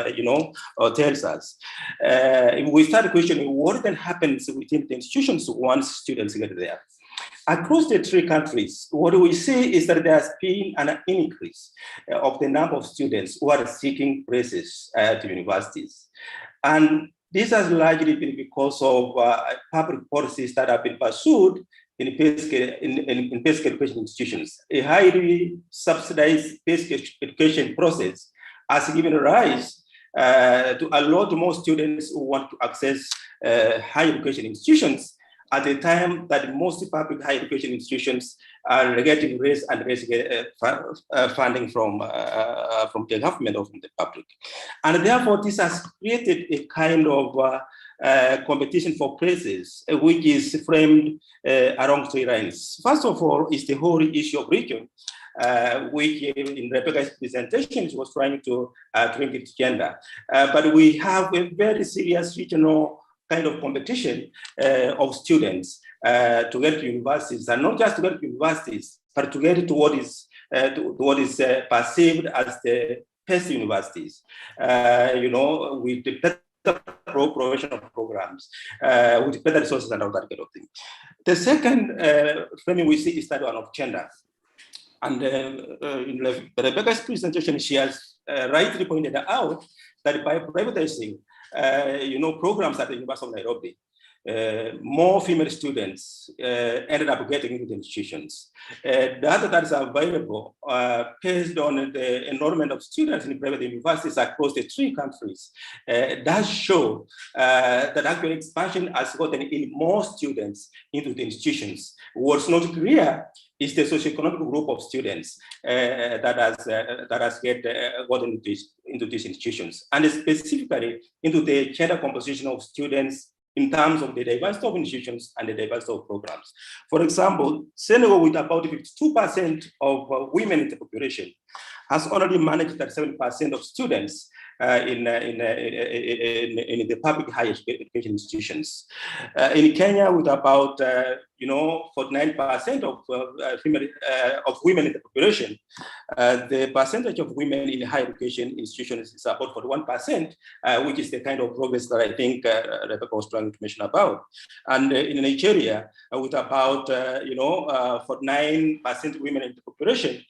tells us, if we start questioning what then happens within the institutions once students get there. Across the three countries, what we see is that there has been an increase of the number of students who are seeking places at universities. And this has largely been because of public policies that have been pursued in basic education institutions. A highly subsidized basic education process has given rise to a lot more students who want to access higher education institutions at the time that most public higher education institutions are getting raised funding from the government or from the public. And therefore, this has created a kind of competition for places, which is framed along three lines. First of all, is the whole issue of region, which in Rebecca's presentation was trying to bring it together. But we have a very serious regional kind of competition of students to get to universities, and not just to get to universities, but to get to what is perceived as the best universities, with the better professional programs, with better resources and all that kind of thing. The second framing we see is that one of gender. And in Rebecca's presentation, she has rightly pointed out that by privatizing programs at the University of Nairobi, more female students ended up getting into the institutions. Data that is available based on the enrollment of students in private universities across the three countries does show that actual expansion has gotten in more students into the institutions. What's not clear is the socioeconomic group of students that has gotten into these institutions, and specifically into the gender composition of students in terms of the diversity of institutions and the diversity of programs. For example, Senegal, with about 52% of women in the population, has already managed that 7% of students in the public higher education institutions. In Kenya, with about 49% of women in the population, the percentage of women in higher education institutions is about 41%, which is the kind of progress that I think Rebecca was trying to mention about. And in Nigeria, with about 49% women in the population,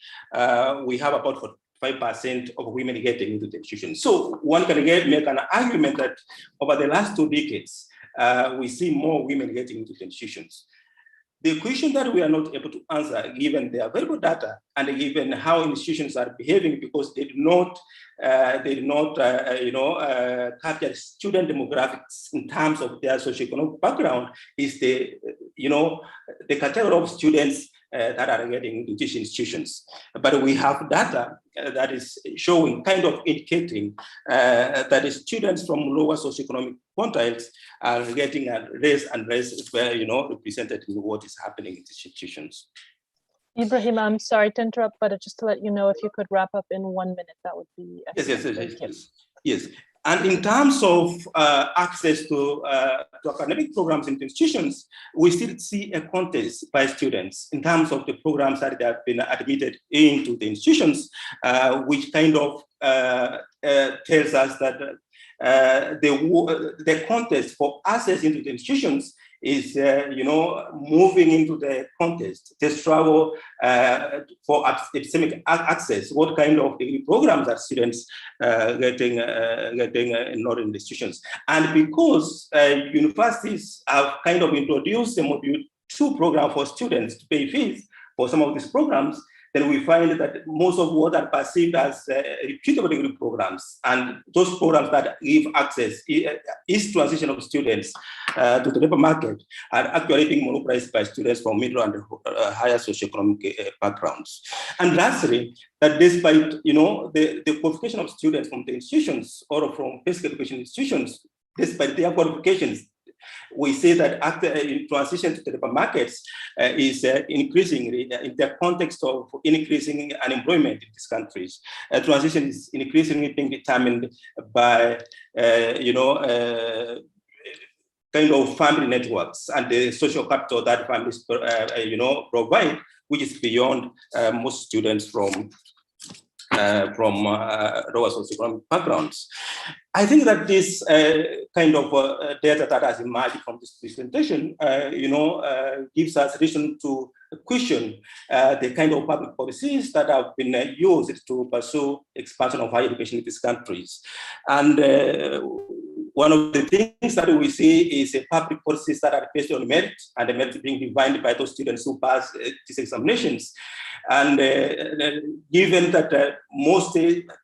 we have about 5% of women getting into the institution. So one can make an argument that over the last 2 decades, we see more women getting into the institutions. The question that we are not able to answer, given the available data and given how institutions are behaving, because they do not capture student demographics in terms of their socioeconomic background, is the category of students that are getting into these institutions. But we have data that is showing, kind of indicating that the students from lower socioeconomic quantiles are getting less and less represented in what is happening in these institutions. Ibrahim, I'm sorry to interrupt, but just to let you know, if you could wrap up in 1 minute, that would be excellent. Yes. And in terms of access to academic programs in institutions, we still see a contest by students in terms of the programs that they have been admitted into the institutions, which kind of tells us that the contest for access into the institutions is, moving into the contest, the struggle for epistemic access. What kind of degree programs are students getting enrolled in institutions? And because universities have kind of introduced a Module 2 program for students to pay fees for some of these programs, then we find that most of what are perceived as reputable degree programs and those programs that give access, is transition of students to the labor market, are actually being monopolized by students from middle and higher socioeconomic backgrounds. And lastly, that despite the qualification of students from the institutions or from basic education institutions, despite their qualifications, we say that after transition to the labor markets is increasing in the context of increasing unemployment in these countries. Transition is increasingly being determined by, kind of family networks and the social capital that families, provide, which is beyond most students from lower socioeconomic backgrounds. I think that this kind of data that has emerged from this presentation, gives us reason to question the kind of public policies that have been used to pursue expansion of higher education in these countries. And one of the things that we see is public policies that are based on merit, and the merit being defined by those students who pass these examinations. And given that most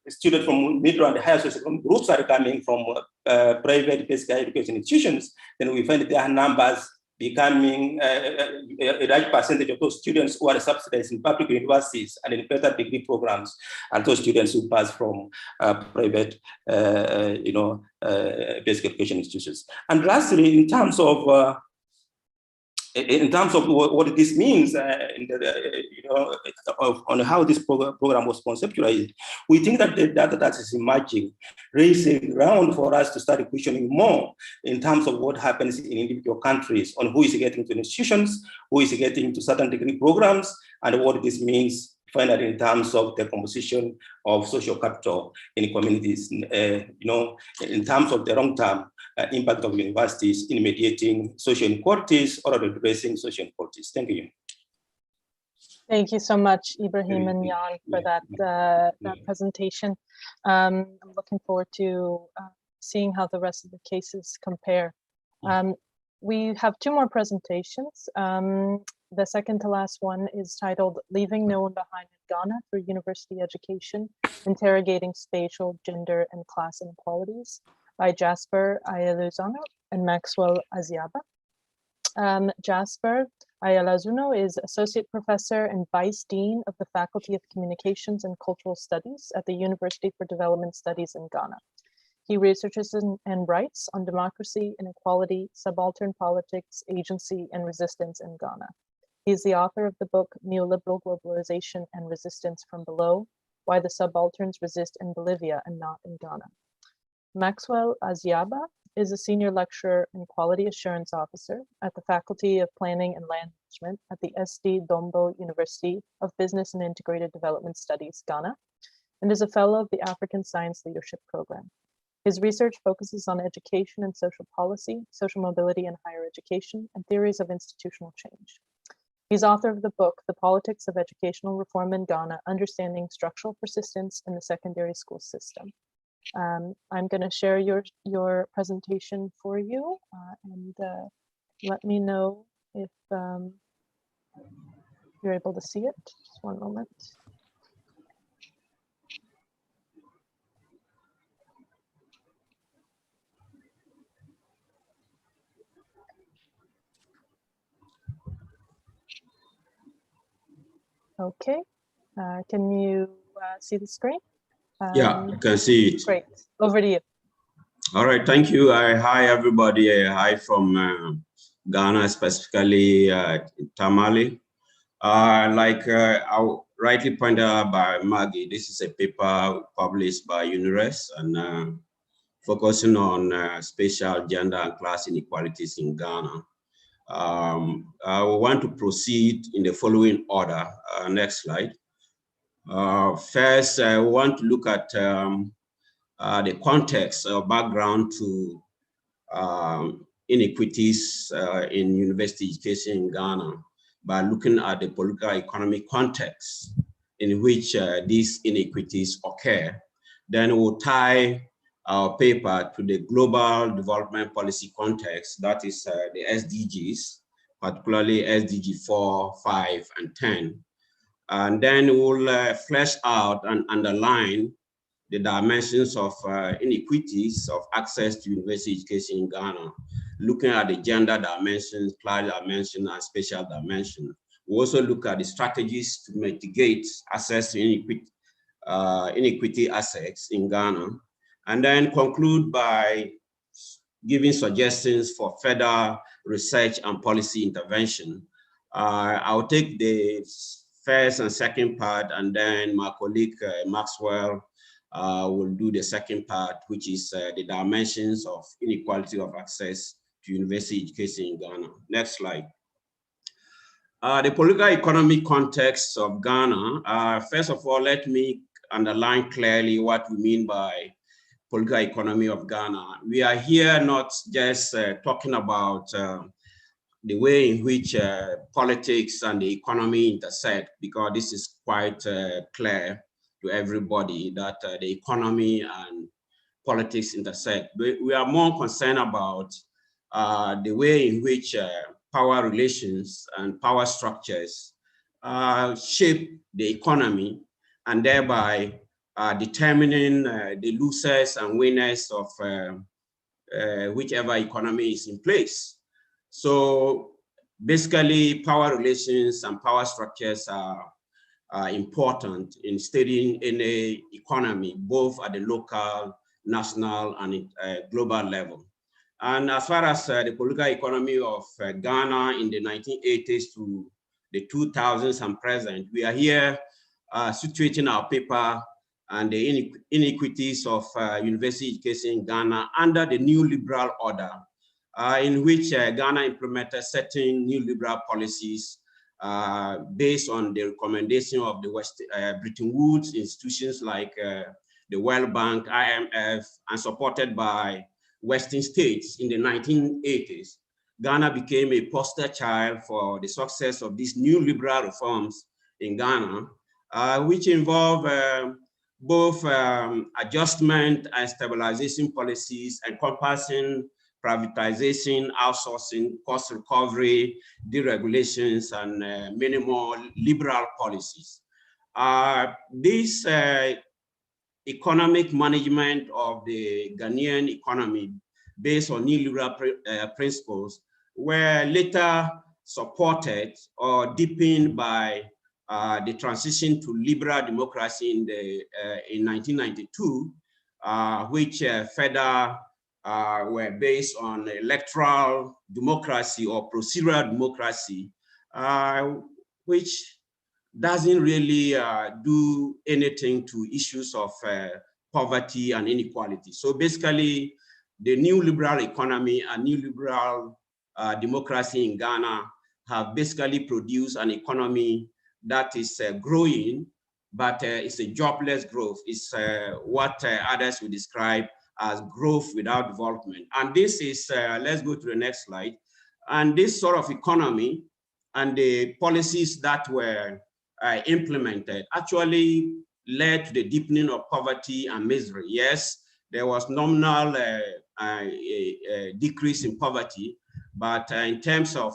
students from middle and higher socioeconomic groups are coming from private basic higher education institutions, then we find their numbers becoming a large percentage of those students who are subsidized in public universities and in better degree programs, and those students who pass from private, basic education institutions. And lastly, in terms of what this means, on how this program was conceptualized, we think that the data that is emerging raising ground for us to start questioning more in terms of what happens in individual countries, on who is getting to institutions, who is getting to certain degree programs, and what this means finally in terms of the composition of social capital in communities, in terms of the long-term impact of universities in mediating social inequalities or addressing social inequalities. Thank you. Thank you so much, Ibrahim and Jan, for that presentation. I'm looking forward to seeing how the rest of the cases compare. We have two more presentations. The second to last one is titled Leaving No One Behind in Ghana Through University Education, Interrogating Spatial, Gender, and Class Inequalities by Jasper Ayalazuno and Maxwell Aziaba. Jasper Ayalazuno is Associate Professor and Vice Dean of the Faculty of Communications and Cultural Studies at the University for Development Studies in Ghana. He researches and writes on democracy, inequality, subaltern politics, agency, and resistance in Ghana. He is the author of the book Neoliberal Globalization and Resistance from Below, Why the Subalterns Resist in Bolivia and Not in Ghana. Maxwell Aziaba is a senior lecturer and quality assurance officer at the Faculty of Planning and Land Management at the SD Dombo University of Business and Integrated Development Studies, Ghana, and is a fellow of the African Science Leadership Program. His research focuses on education and social policy, social mobility and higher education, and theories of institutional change. He's author of the book, The Politics of Educational Reform in Ghana, Understanding Structural Persistence in the Secondary School System. I'm going to share your presentation for you, and let me know if you're able to see it. Just one moment. Okay, can you see the screen? Yeah, I can see it. Great, over to you. All right, thank you. Hi, everybody. Hi from Ghana, specifically Tamale. Like rightly pointed out by Maggie, this is a paper published by UNIRES, and focusing on spatial gender and class inequalities in Ghana. I want to proceed in the following order. Next slide. First, I want to look at the context or background to inequities in university education in Ghana by looking at the political economic context in which these inequities occur. Then we'll tie our paper to the global development policy context, that is the SDGs, particularly SDG 4, 5, and 10. And then we'll flesh out and underline the dimensions of inequities of access to university education in Ghana, looking at the gender dimension, class dimension, and spatial dimension. We also look at the strategies to mitigate access to inequity assets in Ghana, and then conclude by giving suggestions for further research and policy intervention. I'll take the first and second part, and then my colleague Maxwell will do the second part, which is the dimensions of inequality of access to university education in Ghana. Next slide. The political economic context of Ghana. First of all, let me underline clearly what we mean by political economy of Ghana. We are here not just talking about the way in which politics and the economy intersect, because this is quite clear to everybody that the economy and politics intersect. We are more concerned about the way in which power relations and power structures shape the economy, and thereby determining the losers and winners of whichever economy is in place. So basically, power relations and power structures are important in studying any economy, both at the local, national, and global level. And as far as the political economy of Ghana in the 1980s to the 2000s and present, we are here situating our paper and the inequities of university education in Ghana under the new liberal order, in which Ghana implemented certain new liberal policies based on the recommendation of the Bretton Woods institutions like the World Bank, IMF, and supported by Western states in the 1980s. Ghana became a poster child for the success of these new liberal reforms in Ghana, which involve both adjustment and stabilization policies encompassing privatization, outsourcing, cost recovery, deregulations, and many more liberal policies. This economic management of the Ghanaian economy based on neoliberal principles were later supported or deepened by the transition to liberal democracy in 1992, which further were based on electoral democracy or procedural democracy, which doesn't really do anything to issues of poverty and inequality. So basically, the new liberal economy and new liberal democracy in Ghana have basically produced an economy that is growing, but it's a jobless growth. It's what others would describe as growth without development. And this is, let's go to the next slide. And this sort of economy and the policies that were implemented actually led to the deepening of poverty and misery. Yes, there was nominal decrease in poverty, but in terms of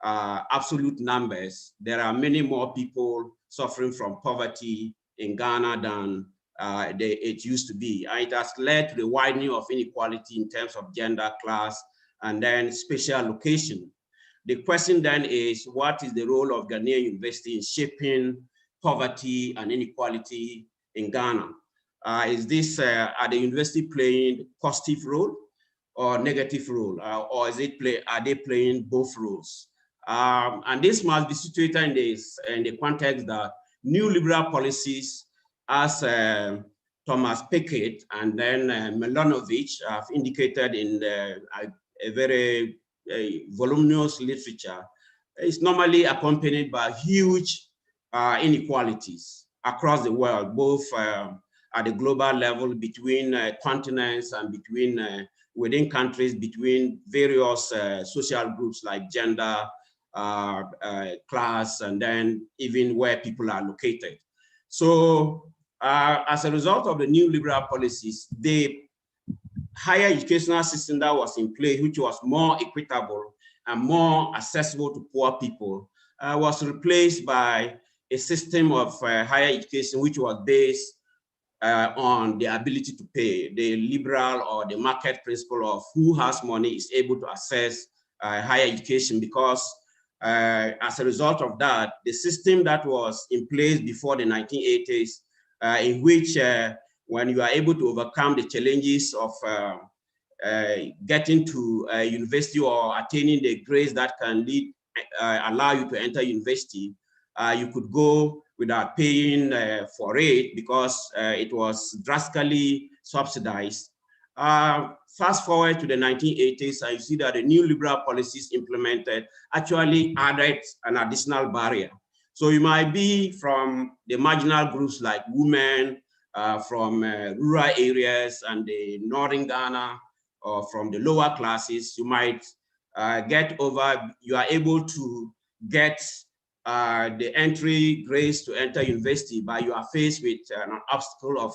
absolute numbers, there are many more people suffering from poverty in Ghana than it used to be. And it has led to the widening of inequality in terms of gender, class, and then spatial location. The question then is, what is the role of Ghanaian University in shaping poverty and inequality in Ghana? Is this, are the university playing positive role or negative role? Or is it are they playing both roles? And this must be situated in the context that new liberal policies as Thomas Piketty and then Milanovic have indicated in a very voluminous literature, is normally accompanied by huge inequalities across the world, both at the global level, between continents, and between within countries, between various social groups like gender, class, and then even where people are located. So as a result of the new liberal policies, the higher educational system that was in place, which was more equitable and more accessible to poor people, was replaced by a system of higher education which was based on the ability to pay, the liberal or the market principle of who has money is able to access higher education, because as a result of that, the system that was in place before the 1980s, in which when you are able to overcome the challenges of getting to university or attaining the grades that can lead, allow you to enter university, you could go without paying for it because it was drastically subsidized. Fast forward to the 1980s, and you see that the new liberal policies implemented actually added an additional barrier. So you might be from the marginal groups like women, from rural areas and the northern Ghana, or from the lower classes. You might you are able to get the entry grades to enter university, but you are faced with an obstacle of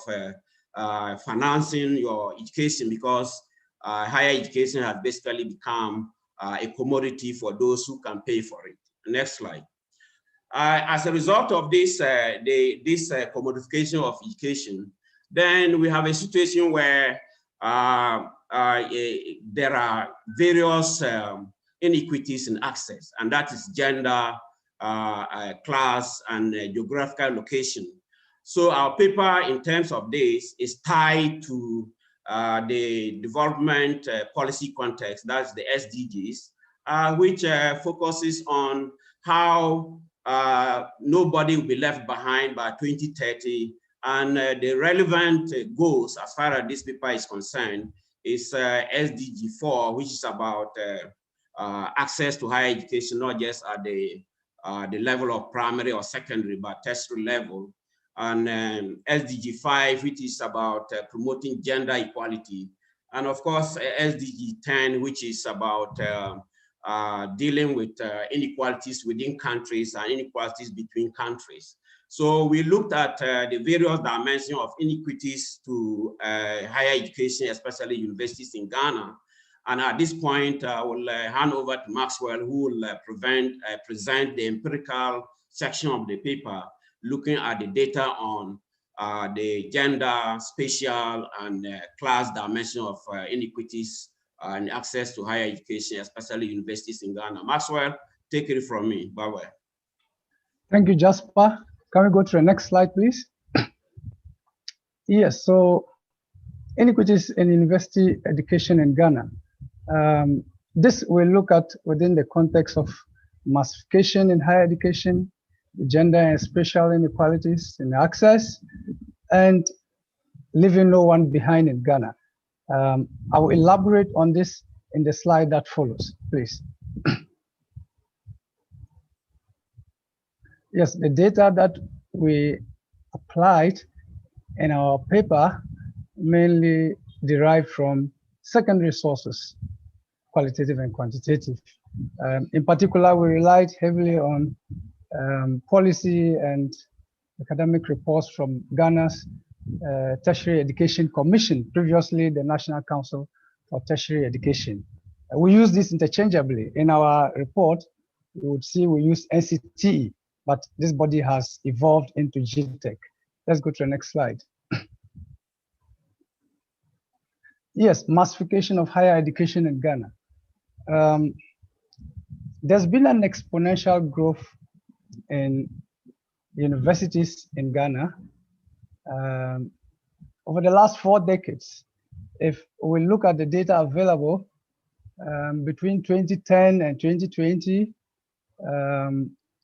financing your education, because higher education has basically become a commodity for those who can pay for it. Next slide. As a result of this, this commodification of education, then we have a situation where there are various inequities in access, and that is gender, class, and geographical location. So our paper in terms of this is tied to the development policy context, that's the SDGs, which focuses on how nobody will be left behind by 2030. And the relevant goals, as far as this paper is concerned, is SDG 4, which is about access to higher education, not just at the level of primary or secondary, but tertiary level. And SDG 5, which is about promoting gender equality. And of course, SDG 10, which is about dealing with inequalities within countries and inequalities between countries. So we looked at the various dimensions of inequities to higher education, especially universities in Ghana. And at this point, I will hand over to Maxwell, who will present the empirical section of the paper, looking at the data on the gender, spatial, and class dimension of inequities and access to higher education, especially universities in Ghana. Maxwell, take it from me. Bye-bye. Thank you, Jasper. Can we go to the next slide, please? Yes, so inequities in university education in Ghana. This we'll look at within the context of massification in higher education, gender and spatial inequalities in access, and leaving no one behind in Ghana. I will elaborate on this in the slide that follows, please. Yes, the data that we applied in our paper mainly derived from secondary sources, qualitative and quantitative. In particular, we relied heavily on policy and academic reports from Ghana's Tertiary Education Commission, previously the National Council for Tertiary Education. We use this interchangeably. In our report, you would see we use NCTE, but this body has evolved into GTEC. Let's go to the next slide. Yes, massification of higher education in Ghana. There's been an exponential growth in universities in Ghana over the last 4 decades. If we look at the data available between 2010 and 2020,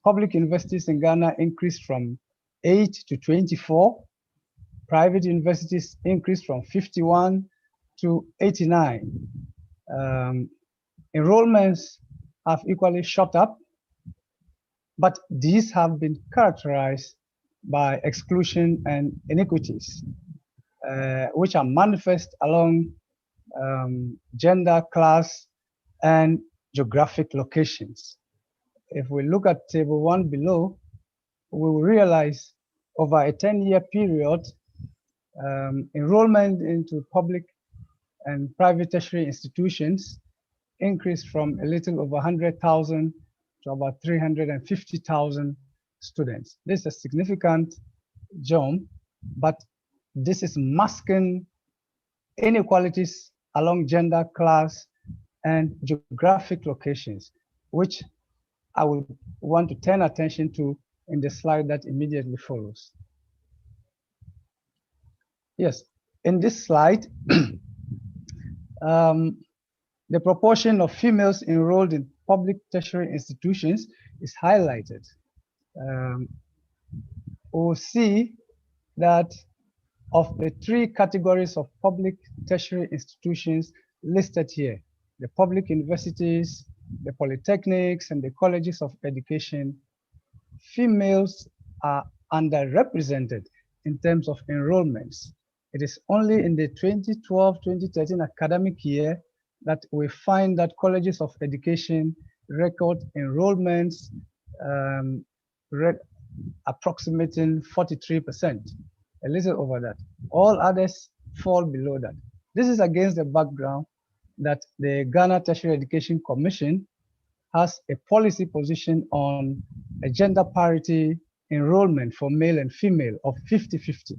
public universities in Ghana increased from 8 to 24, private universities increased from 51 to 89. Enrollments have equally shot up, but these have been characterized by exclusion and inequities, which are manifest along gender, class, and geographic locations. If we look at table 1 below, we will realize over a 10-year period, enrollment into public and private tertiary institutions increased from a little over 100,000 to about 350,000 students. This is a significant jump, but this is masking inequalities along gender, class, and geographic locations, which I would want to turn attention to in the slide that immediately follows. Yes, in this slide, the proportion of females enrolled in public tertiary institutions is highlighted. We'll see that of the 3 categories of public tertiary institutions listed here, the public universities, the polytechnics, and the colleges of education, females are underrepresented in terms of enrollments. It is only in the 2012-2013 academic year that we find that colleges of education record enrollments approximating 43%, a little over that. All others fall below that. This is against the background that the Ghana Tertiary Education Commission has a policy position on a gender parity enrollment for male and female of 50-50.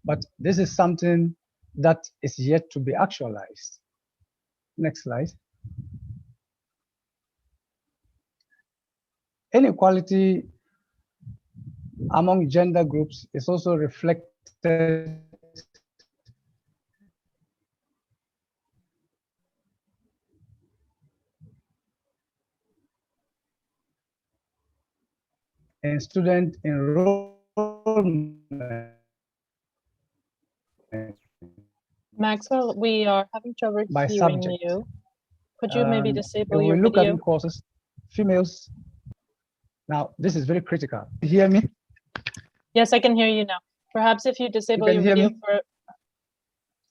But this is something that is yet to be actualized. Next slide. Inequality among gender groups is also reflected in student enrollment. Maxwell, we are having trouble hearing you. Could you maybe disable your video? If we look at courses, females. Now, this is very critical. You hear me? Yes, I can hear you now. Perhaps if you disable your video for...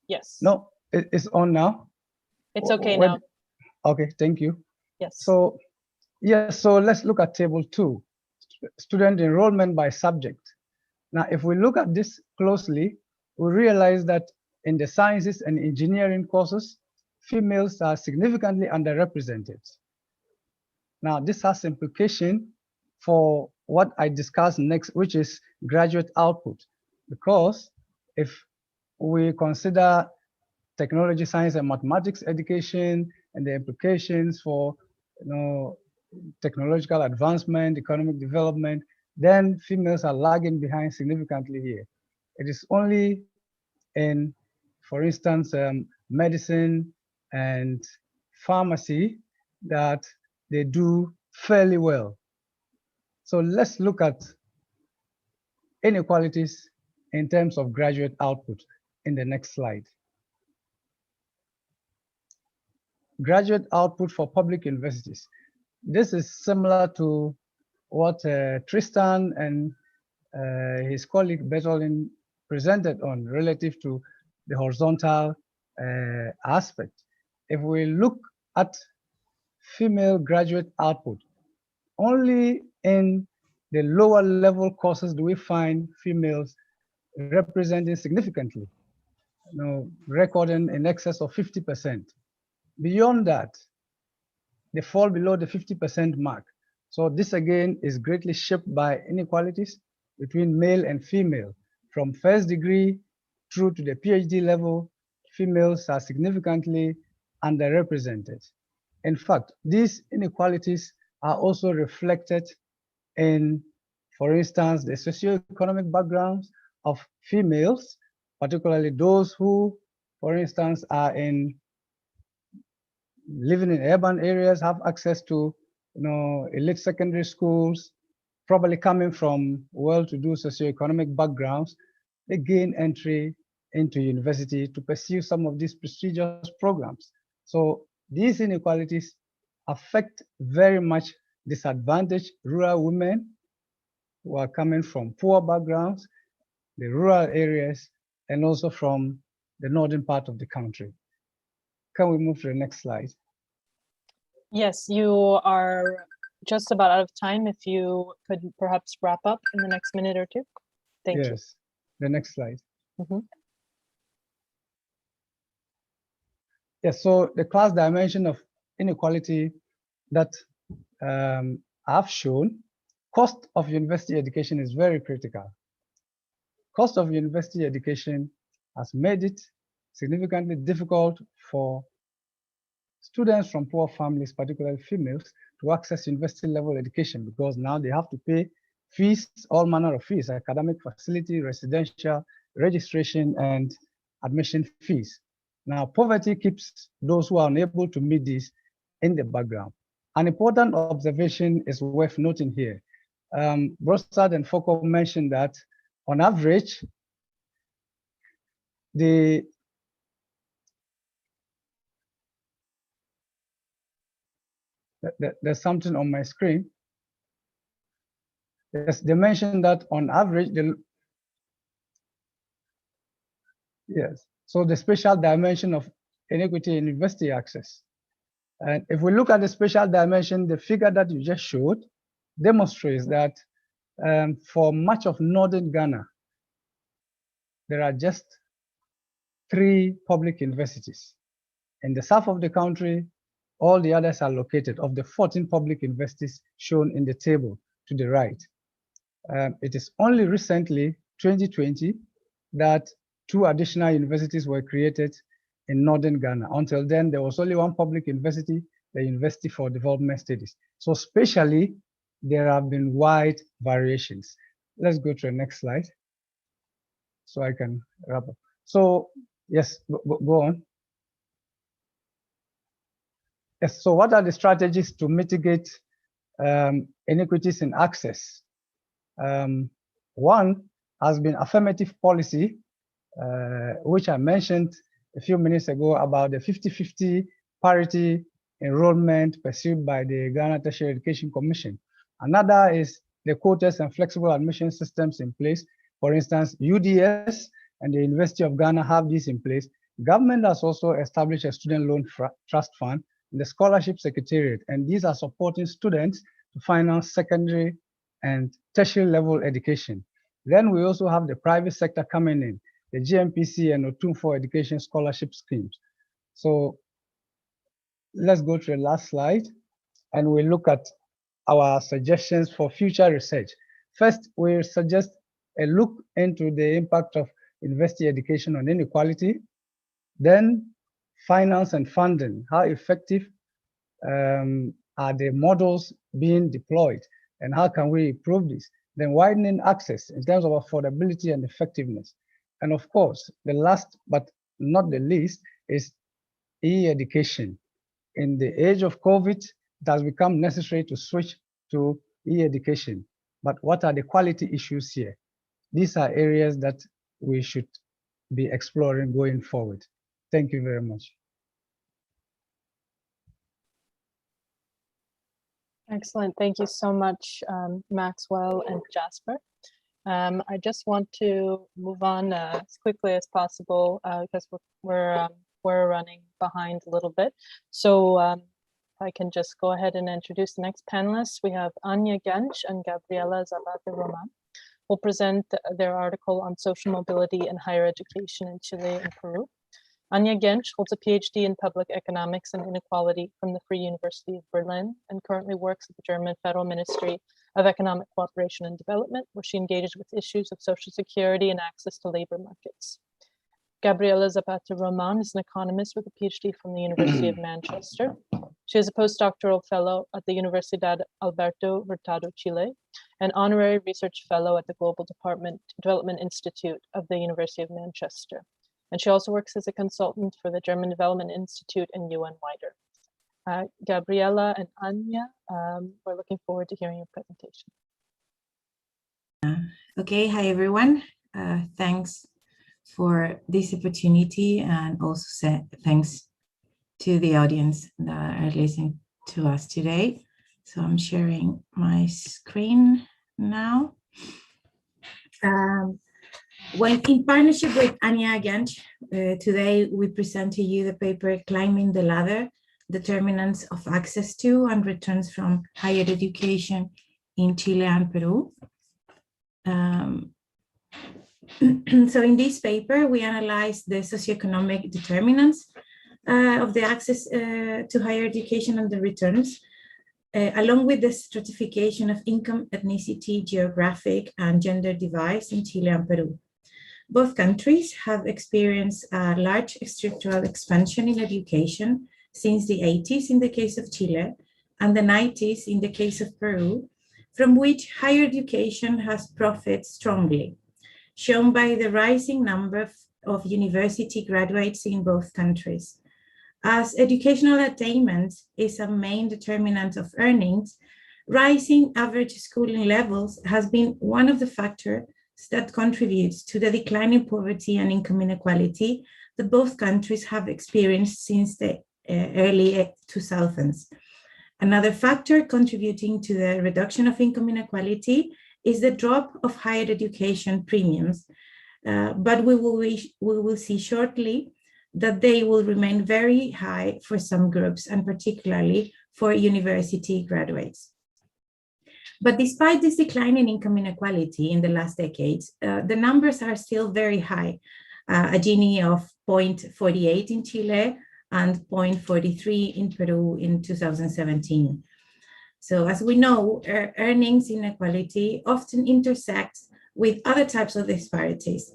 Yes. No, it's on now. It's okay now. Okay, thank you. Yes. So, yes, so let's look at table 2, student enrollment by subject. Now, if we look at this closely, we realize that in the sciences and engineering courses, females are significantly underrepresented. Now, this has implication for what I discuss next, which is graduate output. Because if we consider technology, science, and mathematics education and the implications for technological advancement, economic development, then females are lagging behind significantly here. It is only in, for instance, medicine and pharmacy that they do fairly well. So let's look at inequalities in terms of graduate output in the next slide. Graduate output for public universities. This is similar to what Tristan and his colleague Bertolin presented on relative to the horizontal aspect. If we look at female graduate output, only in the lower level courses do we find females representing significantly, recording in excess of 50%. Beyond that, they fall below the 50% mark. So this again is greatly shaped by inequalities between male and female. From first degree through to the PhD level, females are significantly underrepresented. In fact, these inequalities are also reflected in, for instance, the socioeconomic backgrounds of females, particularly those who, for instance, are living in urban areas, have access to elite secondary schools, probably coming from well-to-do socioeconomic backgrounds. they gain entry into university to pursue some of these prestigious programs. So these inequalities affect very much disadvantaged rural women who are coming from poor backgrounds, the rural areas, and also from the northern part of the country. Can we move to the next slide? Yes, you are just about out of time. If you could perhaps wrap up in the next minute or two. Thank you. Yes, the next slide. Yes, so the class dimension of inequality that I've shown, cost of university education is very critical. Cost of university education has made it significantly difficult for students from poor families, particularly females, to access university level education because now they have to pay fees, all manner of fees, academic facility, residential, registration, and admission fees. Now, poverty keeps those who are unable to meet these in the background. An important observation is worth noting here. Brossard and Foucault mentioned that on average, there's something on my screen. Yes, they mentioned that on average, yes, so the spatial dimension of inequity in university access. And if we look at the spatial dimension, the figure that you just showed demonstrates that for much of northern Ghana, there are just 3 public universities. In the south of the country, all the others are located of the 14 public universities shown in the table to the right. It is only recently, 2020, that 2 additional universities were created in northern Ghana. Until then, there was only 1 public university, the University for Development Studies. So spatially, there have been wide variations. Let's go to the next slide so I can wrap up. So yes, go on. Yes, so what are the strategies to mitigate inequities in access? One has been affirmative policy, which I mentioned a few minutes ago about the 50-50 parity enrollment pursued by the Ghana Tertiary Education Commission. Another is the quotas and flexible admission systems in place. For instance, UDS and the University of Ghana have these in place. Government has also established a student loan trust fund, the scholarship secretariat, and these are supporting students to finance secondary and tertiary level education. Then we also have the private sector coming in, the GMPC and Otumfo education scholarship schemes. So let's go to the last slide and we look at our suggestions for future research. First, we suggest a look into the impact of university education on inequality. Then finance and funding, how effective are the models being deployed and how can we improve this? Then widening access in terms of affordability and effectiveness. And of course, the last but not the least is e-education. In the age of COVID, it has become necessary to switch to e-education. But what are the quality issues here? These are areas that we should be exploring going forward. Thank you very much. Excellent. Thank you so much, Maxwell and Jasper. I just want to move on as quickly as possible because we're running behind a little bit. So I can just go ahead and introduce the next panelists. We have Anya Gensch and Gabriela Zabate-Roman will present their article on social mobility and higher education in Chile and Peru. Anya Gensch holds a PhD in public economics and inequality from the Free University of Berlin and currently works at the German Federal Ministry of Economic Cooperation and Development, where she engages with issues of social security and access to labor markets. Gabriela Zapata-Roman is an economist with a PhD from the University of Manchester. She is a postdoctoral fellow at the Universidad Alberto Hurtado, Chile, and honorary research fellow at the Global Development Institute of the University of Manchester. And she also works as a consultant for the German Development Institute and UN wider. Gabriela and Anya, we're looking forward to hearing your presentation. Okay, hi everyone. Thanks for this opportunity, and also thanks to the audience that are listening to us today. So I'm sharing my screen now. When in partnership with Anya Gench, today we present to you the paper Climbing the Ladder, Determinants of Access to and Returns from Higher Education in Chile and Peru. So in this paper, we analyze the socioeconomic determinants of the access to higher education and the returns, along with the stratification of income, ethnicity, geographic, and gender divides in Chile and Peru. Both countries have experienced a large structural expansion in education since the 80s in the case of Chile and the 90s in the case of Peru, from which higher education has profited strongly, shown by the rising number of university graduates in both countries. As educational attainment is a main determinant of earnings, rising average schooling levels has been one of the factors that contributes to the decline in poverty and income inequality that both countries have experienced since the early 2000s. Another factor contributing to the reduction of income inequality is the drop of higher education premiums, but we will see shortly that they will remain very high for some groups, and particularly for university graduates. But despite this decline in income inequality in the last decades, the numbers are still very high, a Gini of 0.48 in Chile and 0.43 in Peru in 2017. So as we know, earnings inequality often intersects with other types of disparities,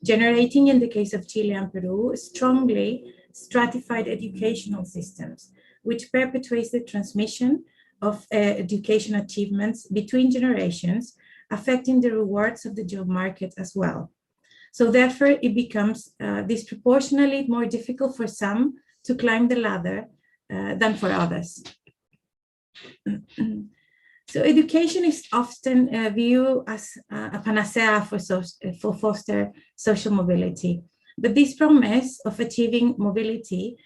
generating, in the case of Chile and Peru, strongly stratified educational systems, which perpetuates the transmission of education achievements between generations, affecting the rewards of the job market as well. So therefore, it becomes disproportionately more difficult for some to climb the ladder than for others. So education is often viewed as a panacea for foster social mobility. But this promise of achieving mobility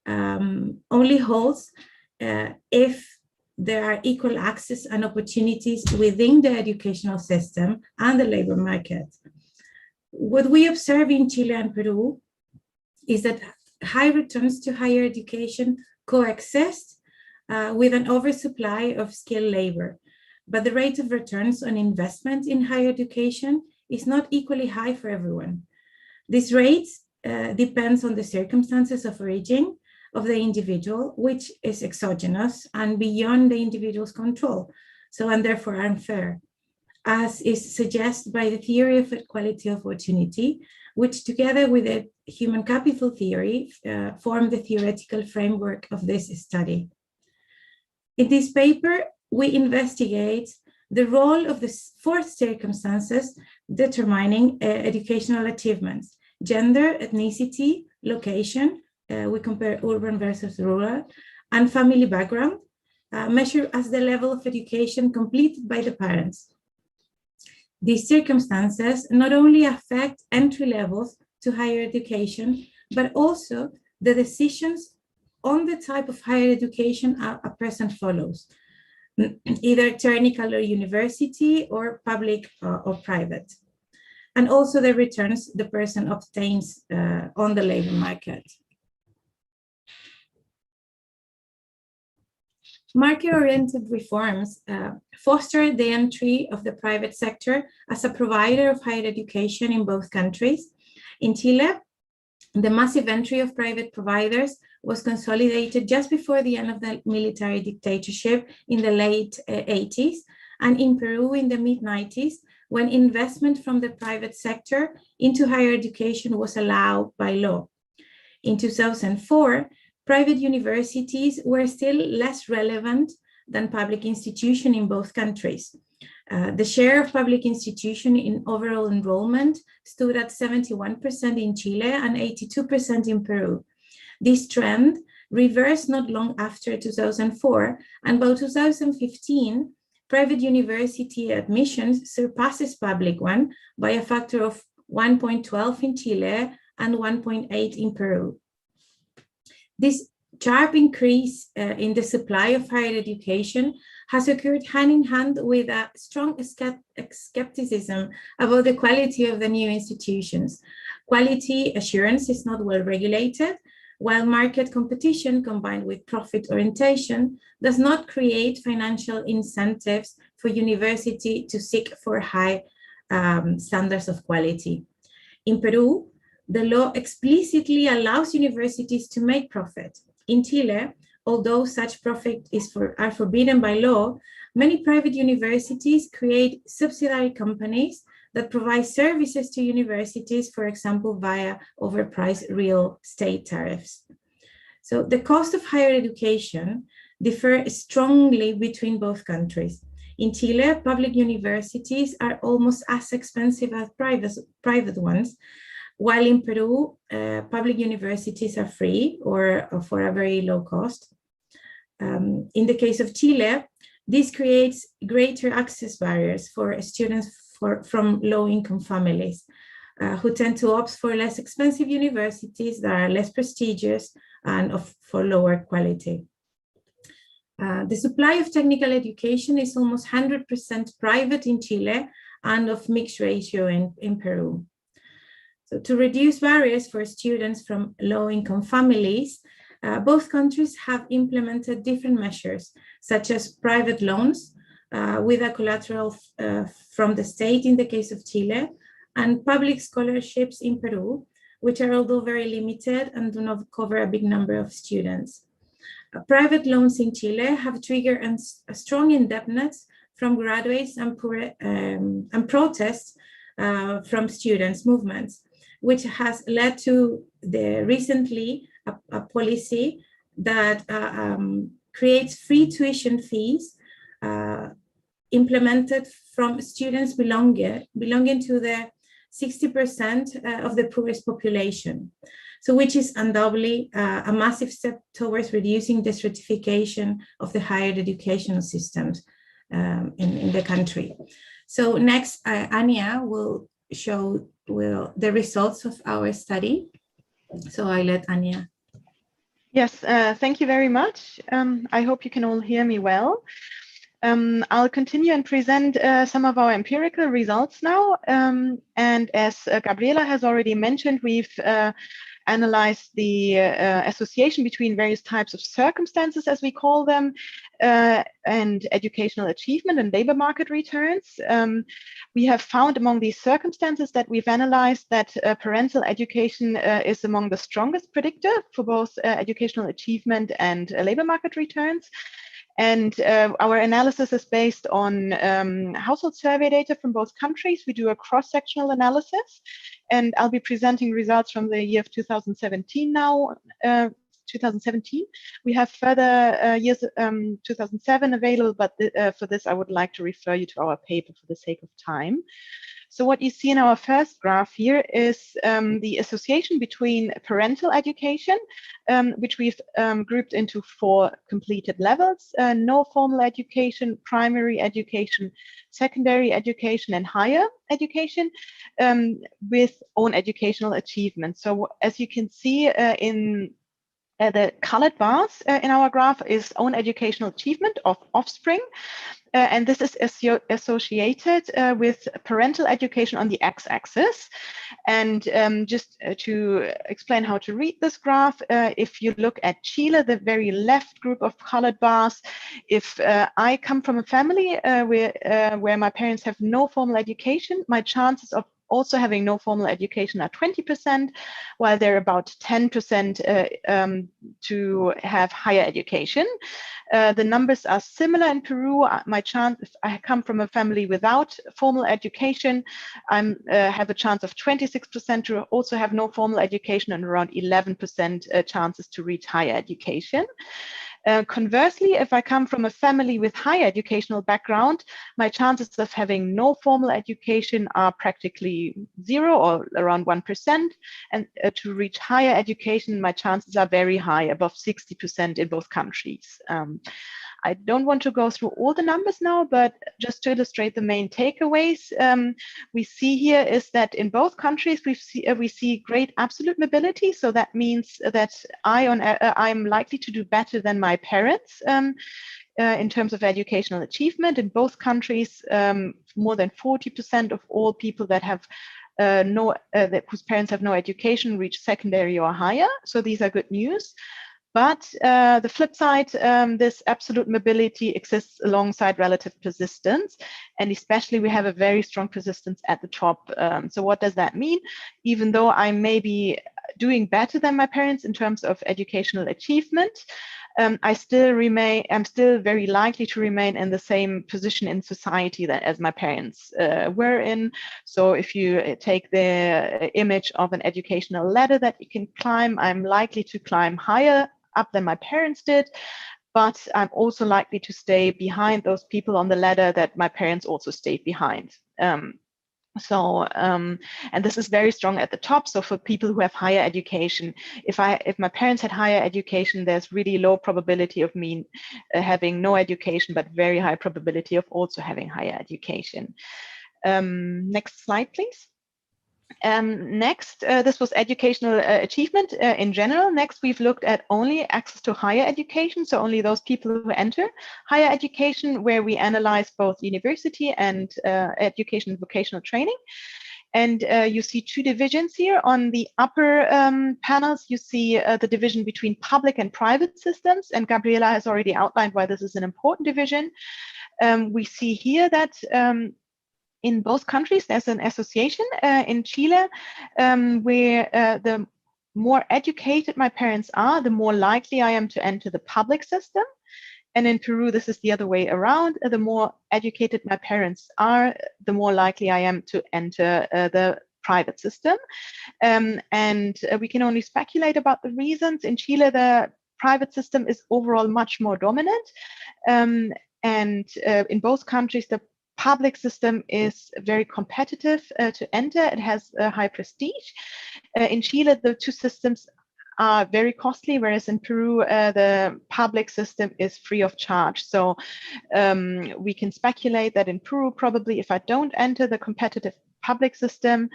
only holds if there are equal access and opportunities within the educational system and the labor market. What we observe in Chile and Peru is that high returns to higher education coexist with an oversupply of skilled labor, but the rate of returns on investment in higher education is not equally high for everyone. This rate depends on the circumstances of origin of the individual, which is exogenous and beyond the individual's control, so and therefore unfair, as is suggested by the theory of equality of opportunity, which together with the human capital theory form the theoretical framework of this study. In this paper, we investigate the role of the four circumstances determining educational achievements: gender, ethnicity, location, we compare urban versus rural, and family background, measured as the level of education completed by the parents. These circumstances not only affect entry levels to higher education, but also the decisions on the type of higher education a person follows, either technical or university or public or private, and also the returns the person obtains on the labor market. Market-oriented reforms foster the entry of the private sector as a provider of higher education in both countries. In Chile, the massive entry of private providers was consolidated just before the end of the military dictatorship in the late 80s, and in Peru in the mid-90s, when investment from the private sector into higher education was allowed by law. In 2004, private universities were still less relevant than public institutions in both countries. The share of public institutions in overall enrollment stood at 71% in Chile and 82% in Peru. This trend reversed not long after 2004, and by 2015, private university admissions surpasses public one by a factor of 1.12 in Chile, and 1.8 in Peru. This sharp increase in the supply of higher education has occurred hand in hand with a strong skepticism about the quality of the new institutions. Quality assurance is not well regulated, while market competition combined with profit orientation does not create financial incentives for university to seek for high standards of quality. In Peru, the law explicitly allows universities to make profit. In Chile, although such profit are forbidden by law, many private universities create subsidiary companies that provide services to universities, for example, via overpriced real estate tariffs. So the cost of higher education differ strongly between both countries. In Chile, public universities are almost as expensive as private ones, while in Peru, public universities are free or for a very low cost. In the case of Chile, this creates greater access barriers for students from low-income families who tend to opt for less expensive universities that are less prestigious and for lower quality. The supply of technical education is almost 100% private in Chile and of mixed ratio in Peru. So to reduce barriers for students from low-income families, both countries have implemented different measures, such as private loans with a collateral from the state in the case of Chile, and public scholarships in Peru, which are although very limited and do not cover a big number of students. Private loans in Chile have triggered a strong indebtedness from graduates and protests from students' movements, which has led to recently a policy that creates free tuition fees implemented from students belonging to the 60% of the poorest population. So which is undoubtedly a massive step towards reducing the stratification of the higher educational systems in the country. So next, Anya will show the results of our study. So I let Anya. Yes, thank you very much. I hope you can all hear me well. I'll continue and present some of our empirical results now. And as Gabriela has already mentioned, we've analyzed the association between various types of circumstances, as we call them, and educational achievement and labor market returns. We have found among these circumstances that we've analyzed that parental education is among the strongest predictor for both educational achievement and labor market returns. And our analysis is based on household survey data from both countries. We do a cross-sectional analysis, and I'll be presenting results from the year of 2017 now. 2017. We have further years 2007 available, but for this I would like to refer you to our paper for the sake of time. So what you see in our first graph here is the association between parental education, which we've grouped into 4 completed levels: no formal education, primary education, secondary education, and higher education, with own educational achievement. So as you can see in the colored bars in our graph is own educational achievement of offspring. And this is associated with parental education on the x-axis. And just to explain how to read this graph, if you look at Chile, the very left group of colored bars, if I come from a family where my parents have no formal education, my chances of also having no formal education are 20%, while they're about 10% to have higher education. The numbers are similar in Peru. My chance, if I come from a family without formal education, I have a chance of 26% to also have no formal education and around 11% chances to reach higher education. Conversely, if I come from a family with higher educational background, my chances of having no formal education are practically 0 or around 1%. And to reach higher education, my chances are very high, above 60% in both countries. I don't want to go through all the numbers now, but just to illustrate the main takeaways, we see here is that in both countries we see great absolute mobility. So that means that I'm likely to do better than my parents in terms of educational achievement. In both countries, more than 40% of all people that have whose parents have no education reach secondary or higher. So these are good news. But the flip side, this absolute mobility exists alongside relative persistence. And especially we have a very strong persistence at the top. So what does that mean? Even though I may be doing better than my parents in terms of educational achievement, I'm still very likely to remain in the same position in society that as my parents were in. So if you take the image of an educational ladder that you can climb, I'm likely to climb higher up than my parents did, but I'm also likely to stay behind those people on the ladder that my parents also stayed behind. And this is very strong at the top. So for people who have higher education, if my parents had higher education, there's really low probability of me having no education, but very high probability of also having higher education. Next slide, please. Next, this was educational achievement in general. Next, we've looked at only access to higher education, so only those people who enter higher education, where we analyze both university and education and vocational training. And you see 2 divisions here. On the upper panels, you see the division between public and private systems, and Gabriela has already outlined why this is an important division. We see here that in both countries, there's an association. In Chile, where the more educated my parents are, the more likely I am to enter the public system. And in Peru, this is the other way around. The more educated my parents are, the more likely I am to enter the private system. And we can only speculate about the reasons. In Chile, the private system is overall much more dominant. And in both countries, the public system is very competitive to enter. It has a high prestige. In Chile, the 2 systems are very costly, whereas in Peru, the public system is free of charge. So we can speculate that in Peru, probably if I don't enter the competitive public system,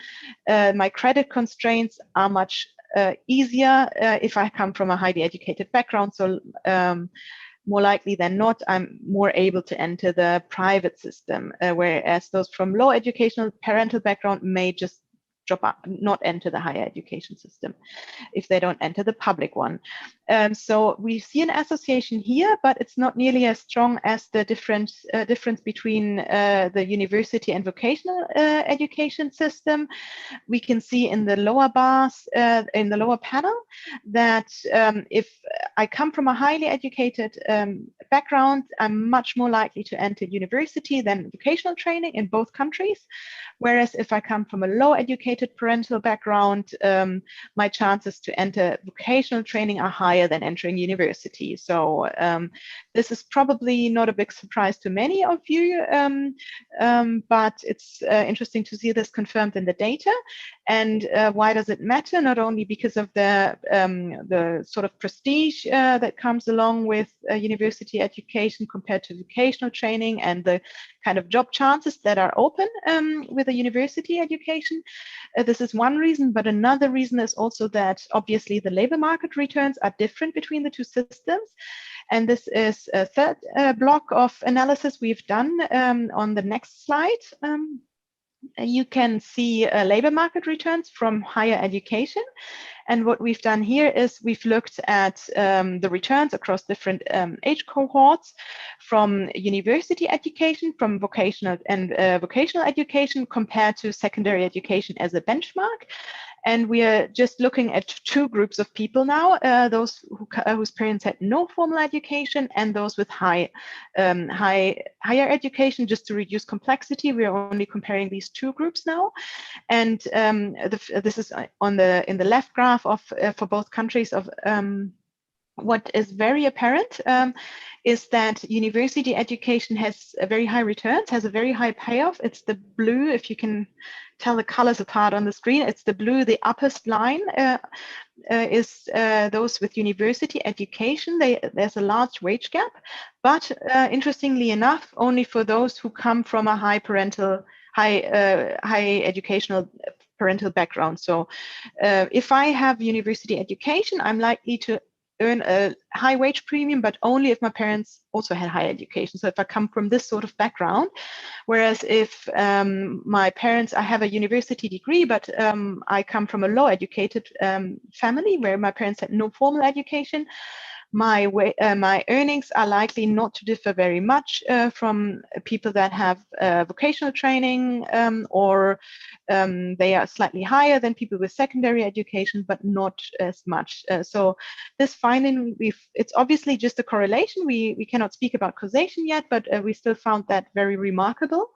my credit constraints are much easier if I come from a highly educated background. So more likely than not, I'm more able to enter the private system, whereas those from low educational parental background may just drop out, not enter the higher education system if they don't enter the public one. So we see an association here, but it's not nearly as strong as the difference between the university and vocational education system. We can see in the lower bars, in the lower panel, that if I come from a highly educated background, I'm much more likely to enter university than vocational training in both countries. Whereas if I come from a low educated parental background, my chances to enter vocational training are higher than entering university. So this is probably not a big surprise to many of you, but it's interesting to see this confirmed in the data. And why does it matter? Not only because of the sort of prestige that comes along with university education compared to vocational training, and the kind of job chances that are open with a university education. This is one reason, but another reason is also that obviously the labor market returns are different between the 2 systems. And this is a third block of analysis we've done on the next slide. You can see labor market returns from higher education. And what we've done here is we've looked at the returns across different age cohorts, from university education, from vocational and vocational education compared to secondary education as a benchmark. And we are just looking at 2 groups of people now, those whose parents had no formal education and those with higher education. Just to reduce complexity, we are only comparing these 2 groups now. And this is in the left graph of for both countries of what is very apparent is that university education has a very high returns, has a very high payoff. It's the blue, if you can tell the colors apart on the screen, it's the blue, the uppest line is those with university education. There's a large wage gap, but interestingly enough, only for those who come from a high educational parental background. So if I have university education, I'm likely to earn a high wage premium, but only if my parents also had higher education. So if I come from this sort of background, whereas if my parents, I have a university degree, but I come from a low educated family where my parents had no formal education, my earnings are likely not to differ very much from people that have vocational training, or they are slightly higher than people with secondary education, but not as much. So this finding, it's obviously just a correlation. We cannot speak about causation yet, but we still found that very remarkable,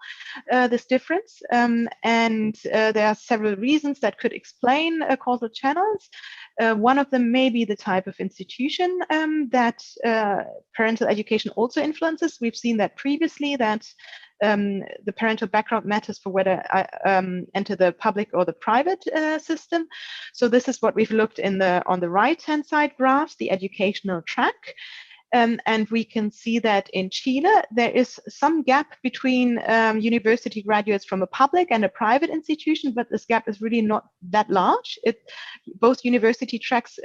this difference. And there are several reasons that could explain causal channels. One of them may be the type of institution that parental education also influences. We've seen that previously, that the parental background matters for whether I enter the public or the private system. So this is what we've looked on the right-hand side graphs, the educational track. And we can see that in Chile, there is some gap between university graduates from a public and a private institution, but this gap is really not that large. Both university tracks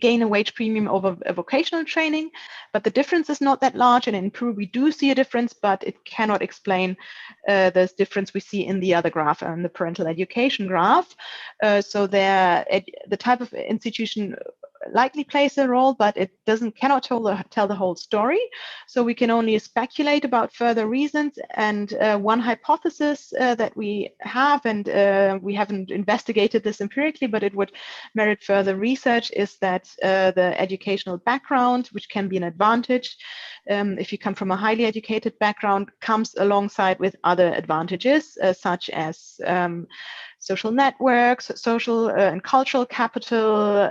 gain a wage premium over a vocational training, but the difference is not that large. And in Peru, we do see a difference, but it cannot explain this difference we see in the other graph, and the parental education graph. So the type of institution likely plays a role, but it cannot tell the whole story. So we can only speculate about further reasons. And one hypothesis that we have, and we haven't investigated this empirically, but it would merit further research, is that the educational background, which can be an advantage if you come from a highly educated background, comes alongside with other advantages, such as social networks, social and cultural capital,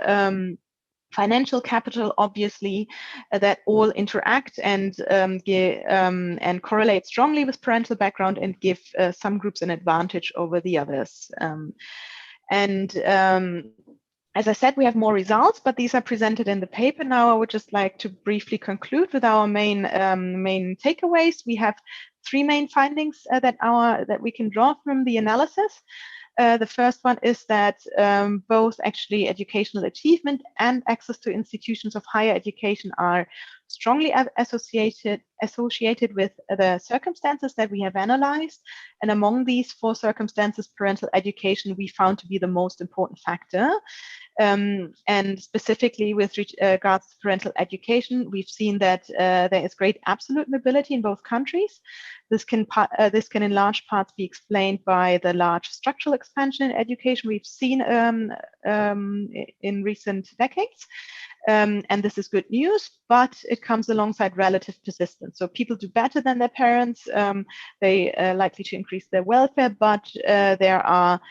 financial capital, obviously, that all interact and correlate strongly with parental background and give some groups an advantage over the others. As I said, we have more results, but these are presented in the paper now. I would just like to briefly conclude with our main takeaways. We have three main findings that we can draw from the analysis. The first one is that both actually educational achievement and access to institutions of higher education are strongly associated with the circumstances that we have analyzed. And among these four circumstances, parental education we found to be the most important factor. And specifically with regards to parental education, we've seen that there is great absolute mobility in both countries. This can in large parts be explained by the large structural expansion in education we've seen in recent decades. And this is good news, but it comes alongside relative persistence. So people do better than their parents. They are likely to increase their welfare, but there are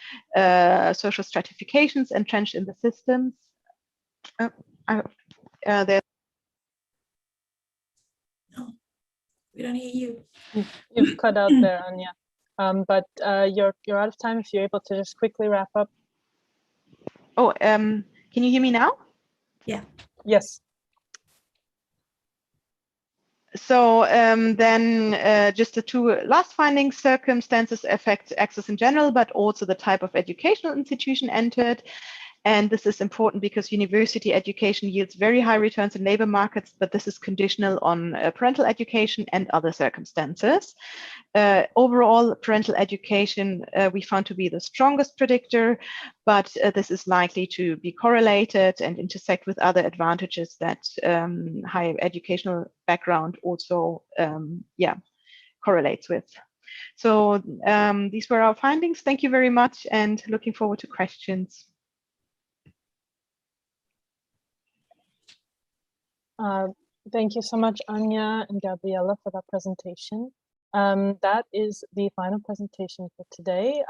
social stratifications entrenched in the systems. We don't hear you. You've cut out there, Anya. But you're out of time. If you're able to just quickly wrap up. Oh, can you hear me now? Yeah. Yes. So then just the two last findings: circumstances affect access in general, but also the type of educational institution entered. And this is important because university education yields very high returns in labor markets, but this is conditional on parental education and other circumstances. Overall, parental education we found to be the strongest predictor, but this is likely to be correlated and intersect with other advantages that higher educational background also correlates with. So these were our findings. Thank you very much, and looking forward to questions. Thank you so much, Anya and Gabriela, for that presentation. That is the final presentation for today.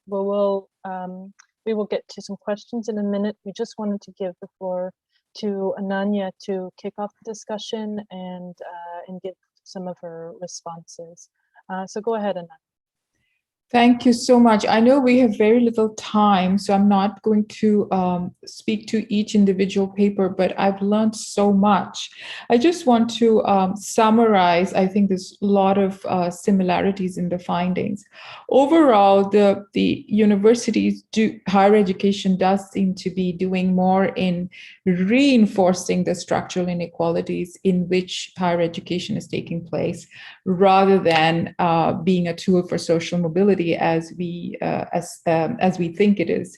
We will get to some questions in a minute. We just wanted to give the floor to Ananya to kick off the discussion and give some of her responses. So go ahead, Ananya. Thank you so much. I know we have very little time, so I'm not going to speak to each individual paper, but I've learned so much. I just want to summarize. I think there's a lot of similarities in the findings. Overall, the universities higher education does seem to be doing more in reinforcing the structural inequalities in which higher education is taking place, rather than being a tool for social mobility as we think it is.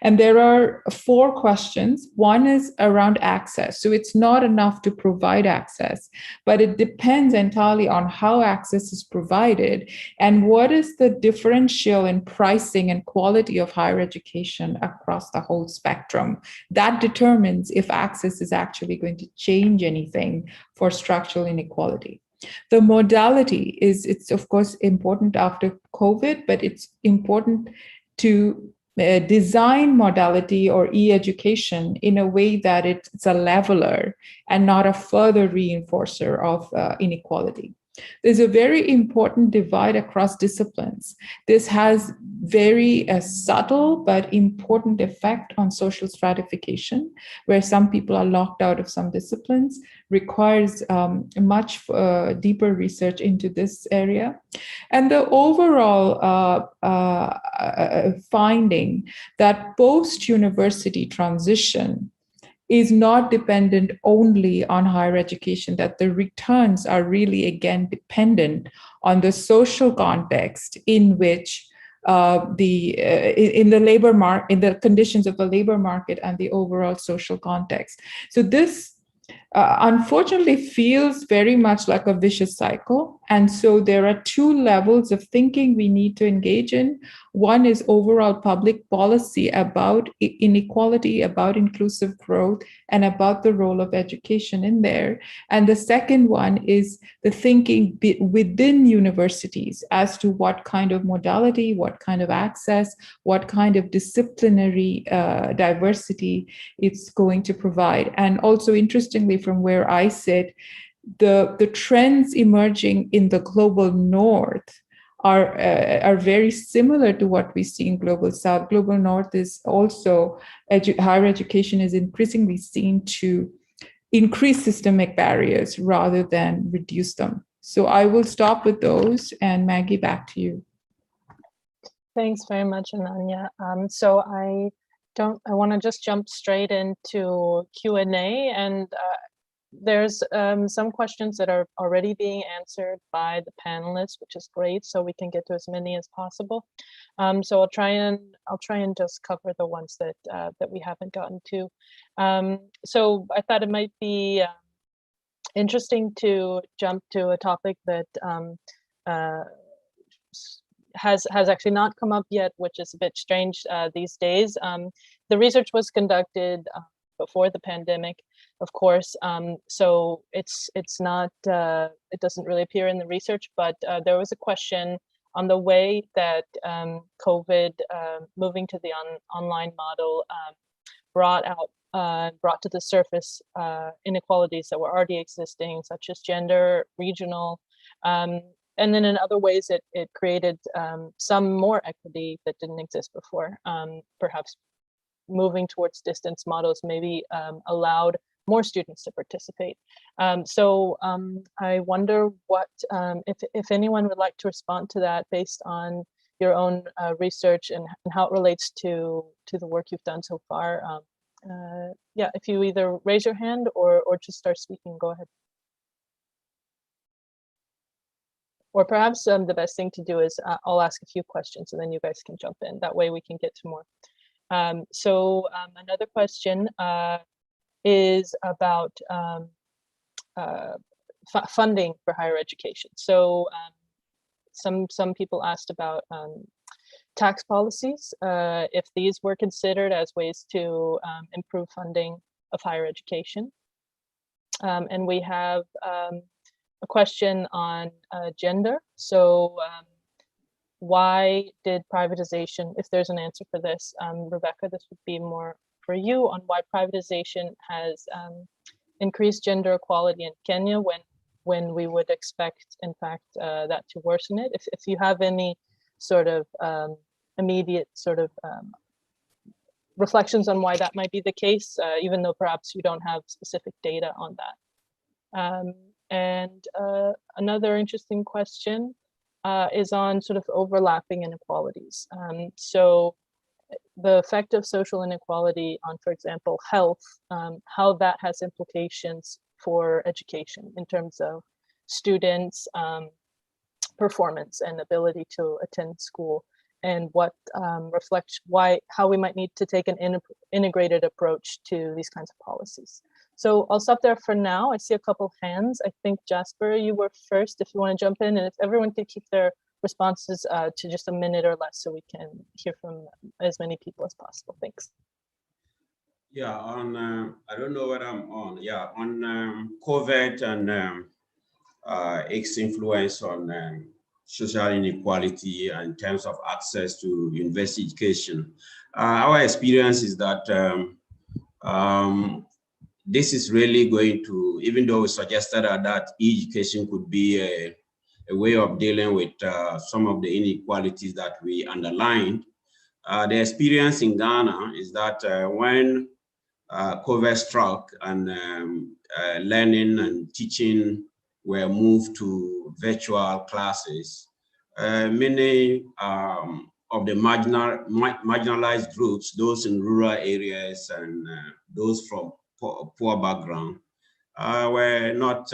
And there are 4 questions. One is around access. So it's not enough to provide access, but it depends entirely on how access is provided and what is the differential in pricing and quality of higher education across the whole spectrum. That determines if access is actually going to change anything for structural inequality. The modality it's of course important after COVID, but it's important to design modality or e-education in a way that it's a leveler and not a further reinforcer of inequality. There's a very important divide across disciplines. This has very subtle but important effect on social stratification, where some people are locked out of some disciplines, requires much deeper research into this area. And the overall finding that post-university transition is not dependent only on higher education, that the returns are really, again, dependent on the social context in which in the conditions of the labor market and the overall social context. So this unfortunately feels very much like a vicious cycle. And so there are 2 levels of thinking we need to engage in. One is overall public policy about inequality, about inclusive growth, and about the role of education in there. And the second one is the thinking within universities as to what kind of modality, what kind of access, what kind of disciplinary diversity it's going to provide. And also, interestingly, from where I sit, the trends emerging in the global north are very similar to what we see in global south. Global north is also, higher education is increasingly seen to increase systemic barriers rather than reduce them. So I will stop with those, and Maggie, back to you. Thanks very much, Ananya. So I want to just jump straight into Q&A, and there's some questions that are already being answered by the panelists, which is great, so we can get to as many as possible. So I'll try and just cover the ones that that we haven't gotten to. So I thought it might be interesting to jump to a topic that has actually not come up yet, which is a bit strange these days. The research was conducted before the pandemic, of course, so it's not, it doesn't really appear in the research, but there was a question on the way that COVID, moving to the online model, brought to the surface inequalities that were already existing, such as gender, regional, and then in other ways it created some more equity that didn't exist before. Perhaps moving towards distance models maybe allowed more students to participate. So I wonder what, if anyone would like to respond to that based on your own research and how it relates to the work you've done so far. Yeah, if you either raise your hand or just start speaking, go ahead. Or perhaps the best thing to do is I'll ask a few questions and then you guys can jump in. That way we can get to more. So another question is about funding for higher education. So some people asked about tax policies, if these were considered as ways to improve funding of higher education. And we have a question on gender. So why did privatization, if there's an answer for this, Rebecca, this would be more for you on why privatization has increased gender equality in Kenya when we would expect, in fact, that to worsen it. If you have any sort of immediate sort of reflections on why that might be the case, even though perhaps you don't have specific data on that. And another interesting question is on sort of overlapping inequalities. So the effect of social inequality on, for example, health, how that has implications for education in terms of students' performance and ability to attend school, and what reflects how we might need to take an integrated approach to these kinds of policies. So I'll stop there for now. I see a couple hands. I think Jasper, you were first, if you want to jump in, and if everyone could keep their responses to just a minute or less so we can hear from as many people as possible. Thanks. Yeah, on, I don't know what I'm on. Yeah, on COVID and its influence on social inequality in terms of access to university education. Our experience is that this is really going to, even though we suggested that e-education could be a way of dealing with some of the inequalities that we underlined, the experience in Ghana is that when COVID struck and learning and teaching were moved to virtual classes, many of the marginalized groups, those in rural areas and those from poor background, were not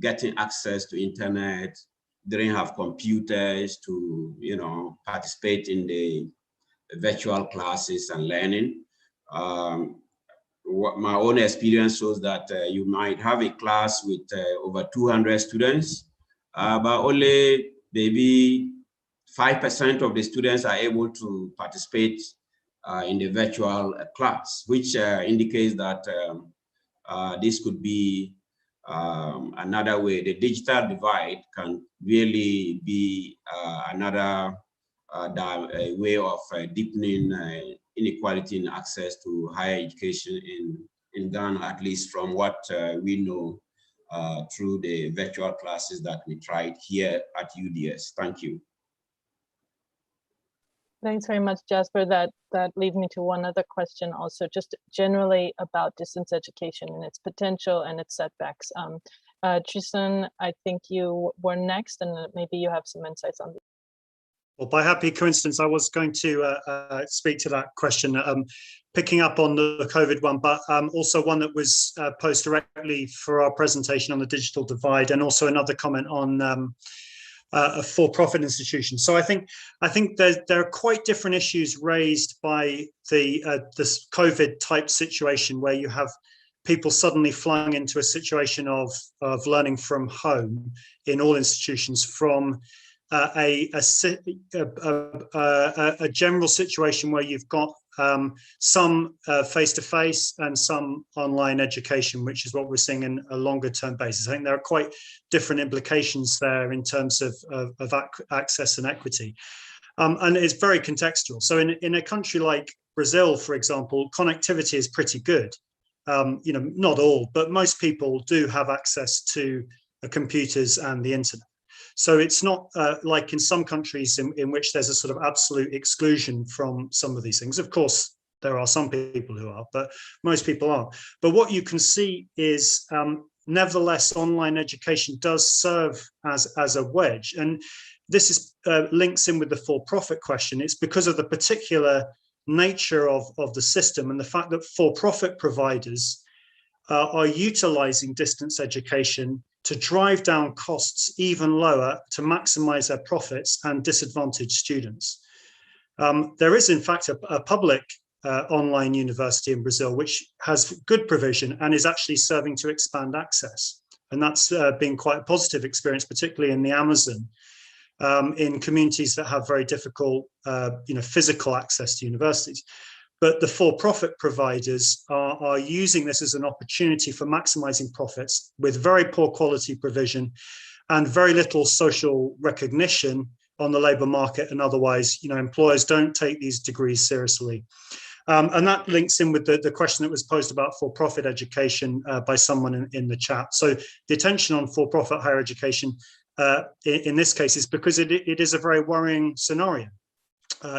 getting access to internet, didn't have computers to, participate in the virtual classes and learning. What my own experience shows that you might have a class with over 200 students, but only maybe 5% of the students are able to participate in the virtual class, which indicates that this could be another way. The digital divide can really be another way of deepening inequality in access to higher education in Ghana, at least from what we know through the virtual classes that we tried here at UDS. Thank you. Thanks very much, Jasper. That leads me to one other question also, just generally about distance education and its potential and its setbacks. Tristan, I think you were next, and maybe you have some insights on this. Well, by happy coincidence, I was going to speak to that question, picking up on the COVID one, but also one that was posed directly for our presentation on the digital divide, and also another comment on a for-profit institution. So I think there are quite different issues raised by this COVID type situation, where you have people suddenly flung into a situation of learning from home in all institutions, from a general situation where you've got some face-to-face and some online education, which is what we're seeing in a longer term basis. I think there are quite different implications there in terms of access and equity. And it's very contextual. So in a country like Brazil, for example, connectivity is pretty good. Not all, but most people do have access to computers and the internet. So it's not like in some countries in which there's a sort of absolute exclusion from some of these things. Of course, there are some people who are, but most people aren't. But what you can see is, nevertheless, online education does serve as a wedge. And this is links in with the for-profit question. It's because of the particular nature of the system and the fact that for-profit providers are utilizing distance education to drive down costs even lower, to maximize their profits and disadvantage students. There is, in fact, a public online university in Brazil, which has good provision and is actually serving to expand access. And that's been quite a positive experience, particularly in the Amazon, in communities that have very difficult physical access to universities. But the for-profit providers are using this as an opportunity for maximizing profits with very poor quality provision and very little social recognition on the labor market. And otherwise, employers don't take these degrees seriously. And that links in with the question that was posed about for-profit education by someone in the chat. So the attention on for-profit higher education in this case is because it is a very worrying scenario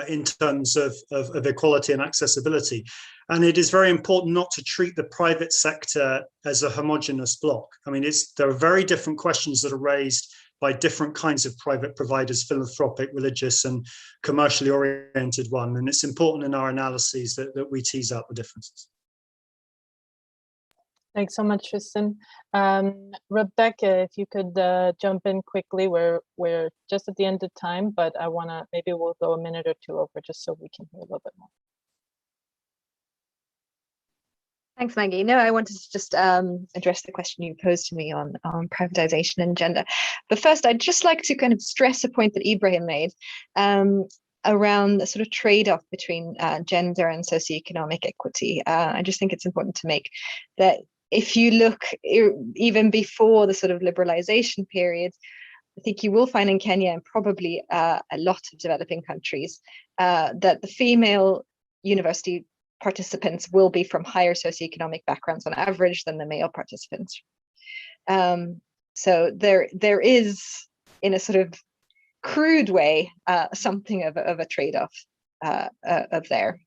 in terms of equality and accessibility. And it is very important not to treat the private sector as a homogenous block. I mean, there are very different questions that are raised by different kinds of private providers, philanthropic, religious, and commercially oriented one. And it's important in our analyses that we tease out the differences. Thanks so much, Tristan. Rebecca, if you could jump in quickly. We're just at the end of time, but maybe we'll go a minute or two over just so we can hear a little bit more. Thanks, Maggie. No, I wanted to just address the question you posed to me on privatization and gender. But first, I'd just like to kind of stress a point that Ibrahim made around the sort of trade-off between gender and socioeconomic equity. I just think it's important to make that if you look even before the sort of liberalization period, I think you will find in Kenya and probably a lot of developing countries that the female university participants will be from higher socioeconomic backgrounds on average than the male participants. So there is, in a sort of crude way, something of a trade-off of there.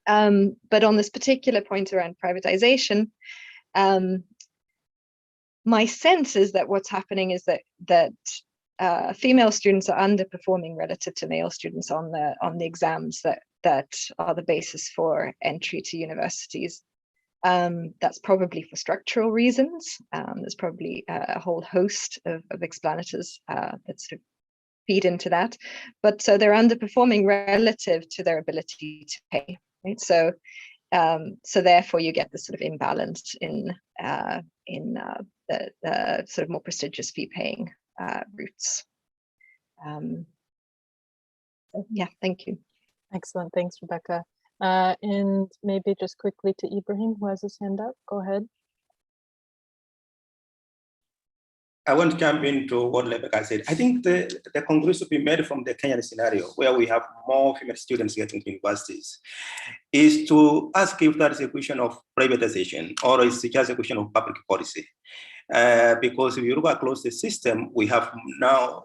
But on this particular point around privatization, my sense is that what's happening is that female students are underperforming relative to male students on the exams that are the basis for entry to universities. That's probably for structural reasons. There's probably a whole host of explanators that sort of feed into that. But so they're underperforming relative to their ability to pay. Right? So therefore you get this sort of imbalance in the sort of more prestigious fee-paying routes. So yeah, thank you. Excellent, thanks, Rebecca. And maybe just quickly to Ibrahim, who has his hand up. Go ahead. I want to jump into what Rebecca said. I think the conclusion to be made from the Kenyan scenario, where we have more female students getting to universities, is to ask if that is a question of privatization or is it just a question of public policy. Because if you look across the system, we have now,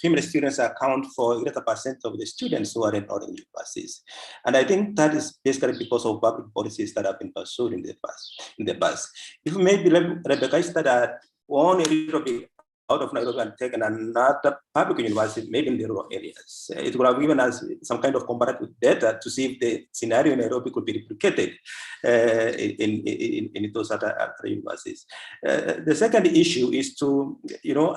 female students account for a greater percent of the students who are enrolled in universities. And I think that is basically because of public policies that have been pursued in the past. If maybe Rebecca started one a little bit out of Nairobi and taken another public university, maybe in the rural areas. It would have given us some kind of comparative data to see if the scenario in Nairobi could be replicated in those other universities. The second issue is to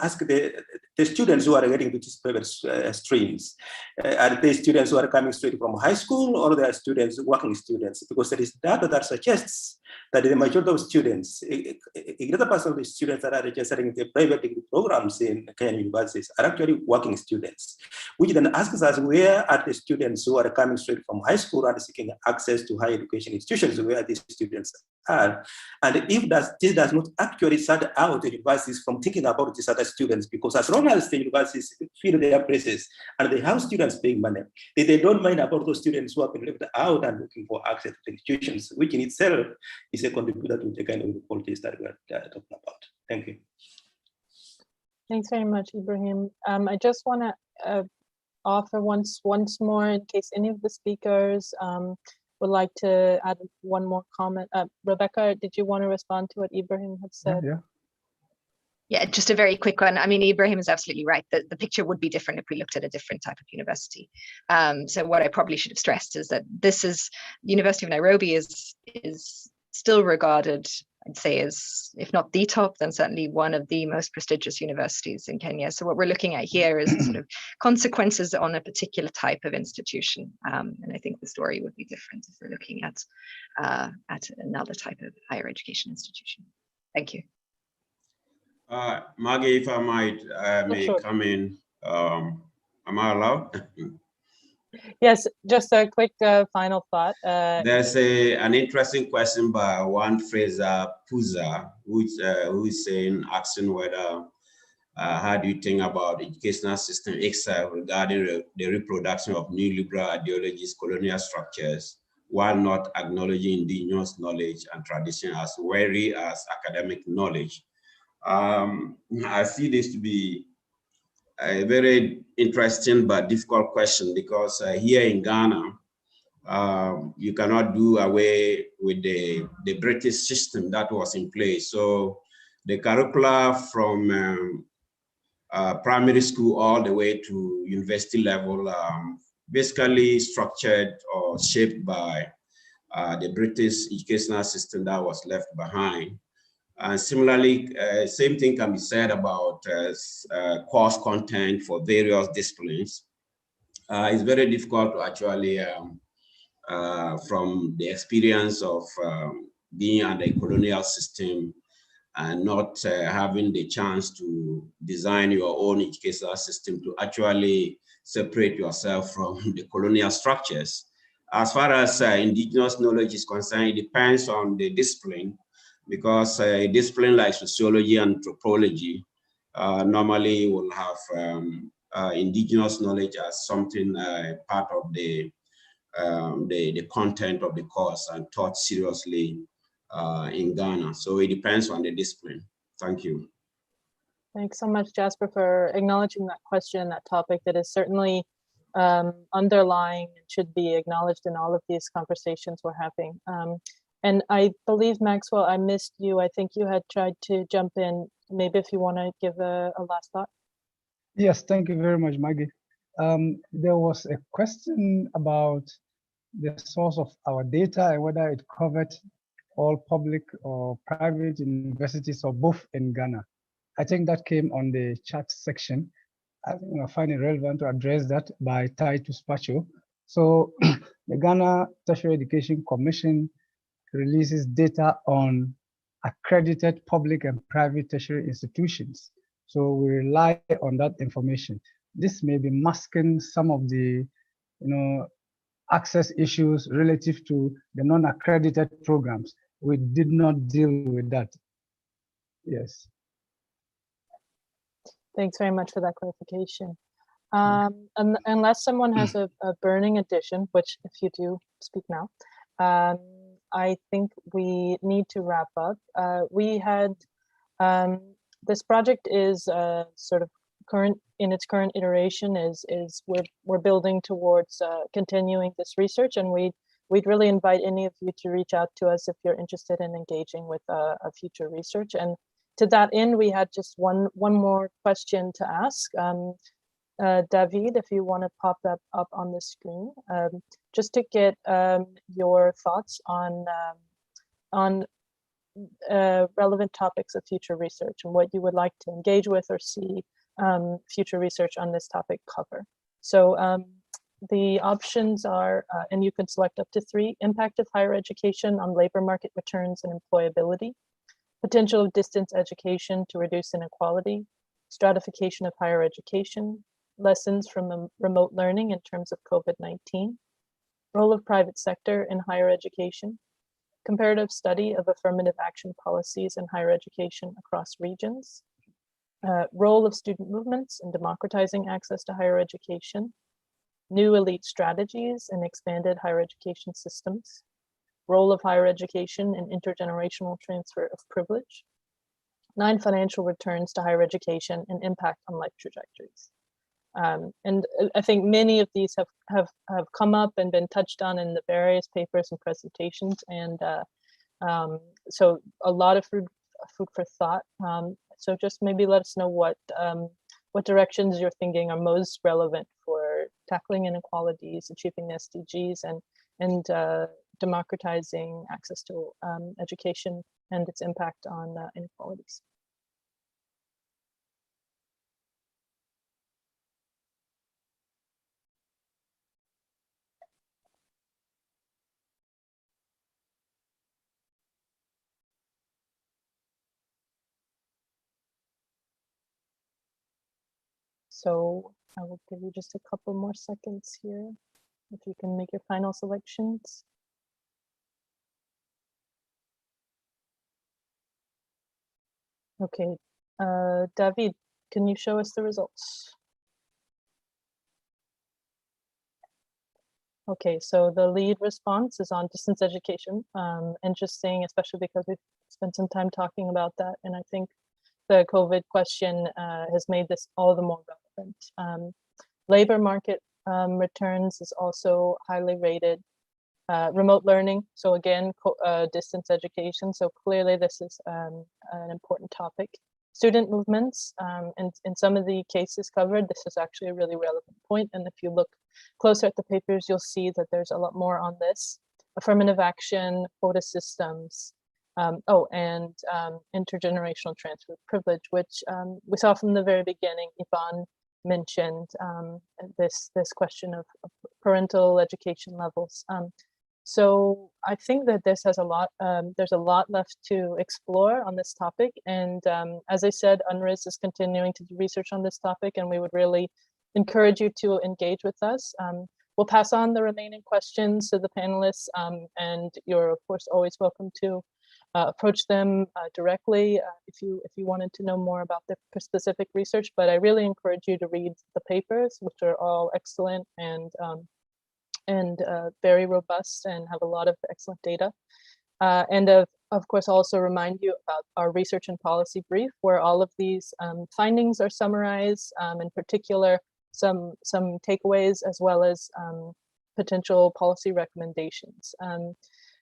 ask the students who are getting to these private streams. Are they students who are coming straight from high school, or they are students, working students? Because there is data that suggests that the majority of students, a greater percent of the students that are registering the private degree programs in Kenyan universities are actually working students, which then asks us, where are the students who are coming straight from high school and seeking access to higher education institutions, where these students are? And if this does not actually start out the universities from thinking about these other students, because as long as the universities fill their places and they have students paying money, they don't mind about those students who have been left out and looking for access to institutions, which in itself is a contributor to the kind of inequalities that we're talking about. Thank you. Thanks very much, Ibrahim. I just want to offer once more, in case any of the speakers would like to add one more comment. Rebecca, did you want to respond to what Ibrahim had said? Yeah, just a very quick one. I mean, Ibrahim is absolutely right that the picture would be different if we looked at a different type of university. So what I probably should have stressed is that University of Nairobi is still regarded, I'd say, as, if not the top, then certainly one of the most prestigious universities in Kenya. So what we're looking at here is sort of consequences on a particular type of institution. And I think the story would be different if we're looking at another type of higher education institution. Thank you. Maggie, if I might, may come in. Am I allowed? Yes, just a quick final thought. There's an interesting question by one Fraser Puza, who is asking whether, how do you think about educational system exile regarding the reproduction of neoliberal ideologies, colonial structures, while not acknowledging indigenous knowledge and tradition as wary as academic knowledge. I see this to be a very interesting but difficult question, because here in Ghana, you cannot do away with the British system that was in place. So the curricula from primary school all the way to university level, basically structured or shaped by the British educational system that was left behind. And similarly, same thing can be said about course content for various disciplines. It's very difficult to actually, from the experience of being under a colonial system and not having the chance to design your own educational system, to actually separate yourself from the colonial structures. As far as indigenous knowledge is concerned, it depends on the discipline, because a discipline like sociology and anthropology normally will have indigenous knowledge as something part of the content of the course and taught seriously in Ghana. So it depends on the discipline. Thank you. Thanks so much, Jasper, for acknowledging that question, that topic that is certainly underlying and should be acknowledged in all of these conversations we're having. And I believe, Maxwell, I missed you. I think you had tried to jump in. Maybe if you want to give a last thought. Yes, thank you very much, Maggie. There was a question about the source of our data and whether it covered all public or private universities or both in Ghana. I think that came on the chat section. I think I find it relevant to address that by Titus Pacho. So the Ghana Tertiary Education Commission releases data on accredited public and private tertiary institutions. So we rely on that information. This may be masking some of the, access issues relative to the non-accredited programs. We did not deal with that. Yes. Thanks very much for that clarification. Unless someone has a burning addition, which if you do, speak now, I think we need to wrap up. We had, this project is sort of in its current iteration is we're building towards continuing this research, and we'd really invite any of you to reach out to us if you're interested in engaging with a future research. And to that end, we had just one more question to ask. David, if you want to pop that up on the screen, just to get your thoughts on relevant topics of future research and what you would like to engage with or see future research on this topic cover. So the options are, and you can select up to 3: impact of higher education on labor market returns and employability, potential of distance education to reduce inequality, stratification of higher education, lessons from remote learning in terms of COVID-19, role of private sector in higher education, comparative study of affirmative action policies in higher education across regions, role of student movements in democratizing access to higher education, new elite strategies in expanded higher education systems, role of higher education in intergenerational transfer of privilege, 9 financial returns to higher education and impact on life trajectories. And I think many of these have come up and been touched on in the various papers and presentations, and so a lot of food for thought. So just maybe let us know what directions you're thinking are most relevant for tackling inequalities, achieving the SDGs, and democratizing access to education and its impact on inequalities. So I will give you just a couple more seconds here, if you can make your final selections. Okay, David, can you show us the results? Okay, so the lead response is on distance education. Interesting, especially because we've spent some time talking about that. And I think the COVID question has made this all the more relevant. Labor market returns is also highly rated. Remote learning, so again, distance education. So clearly this is an important topic. Student movements, and in some of the cases covered, this is actually a really relevant point. And if you look closer at the papers, you'll see that there's a lot more on this. Affirmative action, quota systems, and intergenerational transfer of privilege, which we saw from the very beginning. Yvonne mentioned this question of parental education levels. So I think that this has a lot, there's a lot left to explore on this topic. And as I said, UNRIS is continuing to do research on this topic, and we would really encourage you to engage with us. We'll pass on the remaining questions to the panelists, and you're of course always welcome to approach them directly if you wanted to know more about the specific research. But I really encourage you to read the papers, which are all excellent and very robust and have a lot of excellent data. And of course, also remind you about our research and policy brief, where all of these findings are summarized, in particular, some takeaways, as well as potential policy recommendations.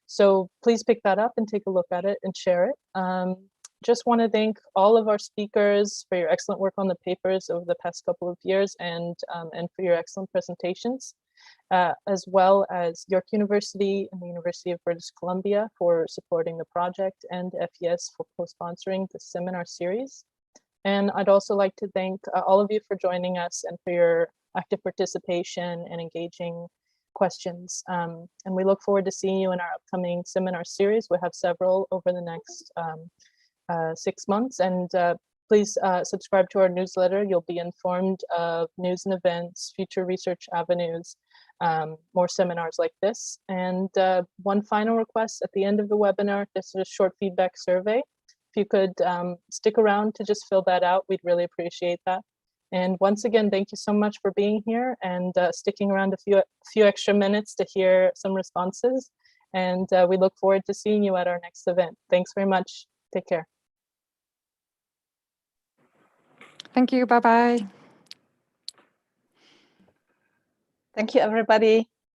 So please pick that up and take a look at it and share it. Just want to thank all of our speakers for your excellent work on the papers over the past couple of years, and for your excellent presentations. As well as York University and the University of British Columbia for supporting the project, and FES for co-sponsoring the seminar series. And I'd also like to thank all of you for joining us and for your active participation and engaging questions. And we look forward to seeing you in our upcoming seminar series. We have several over the next 6 months, and please subscribe to our newsletter. You'll be informed of news and events, future research avenues, more seminars like this. And one final request at the end of the webinar, this is a short feedback survey. If you could stick around to just fill that out, we'd really appreciate that. And once again, thank you so much for being here and sticking around a few extra minutes to hear some responses. And we look forward to seeing you at our next event. Thanks very much. Take care. Thank you. Bye-bye. Thank you, everybody.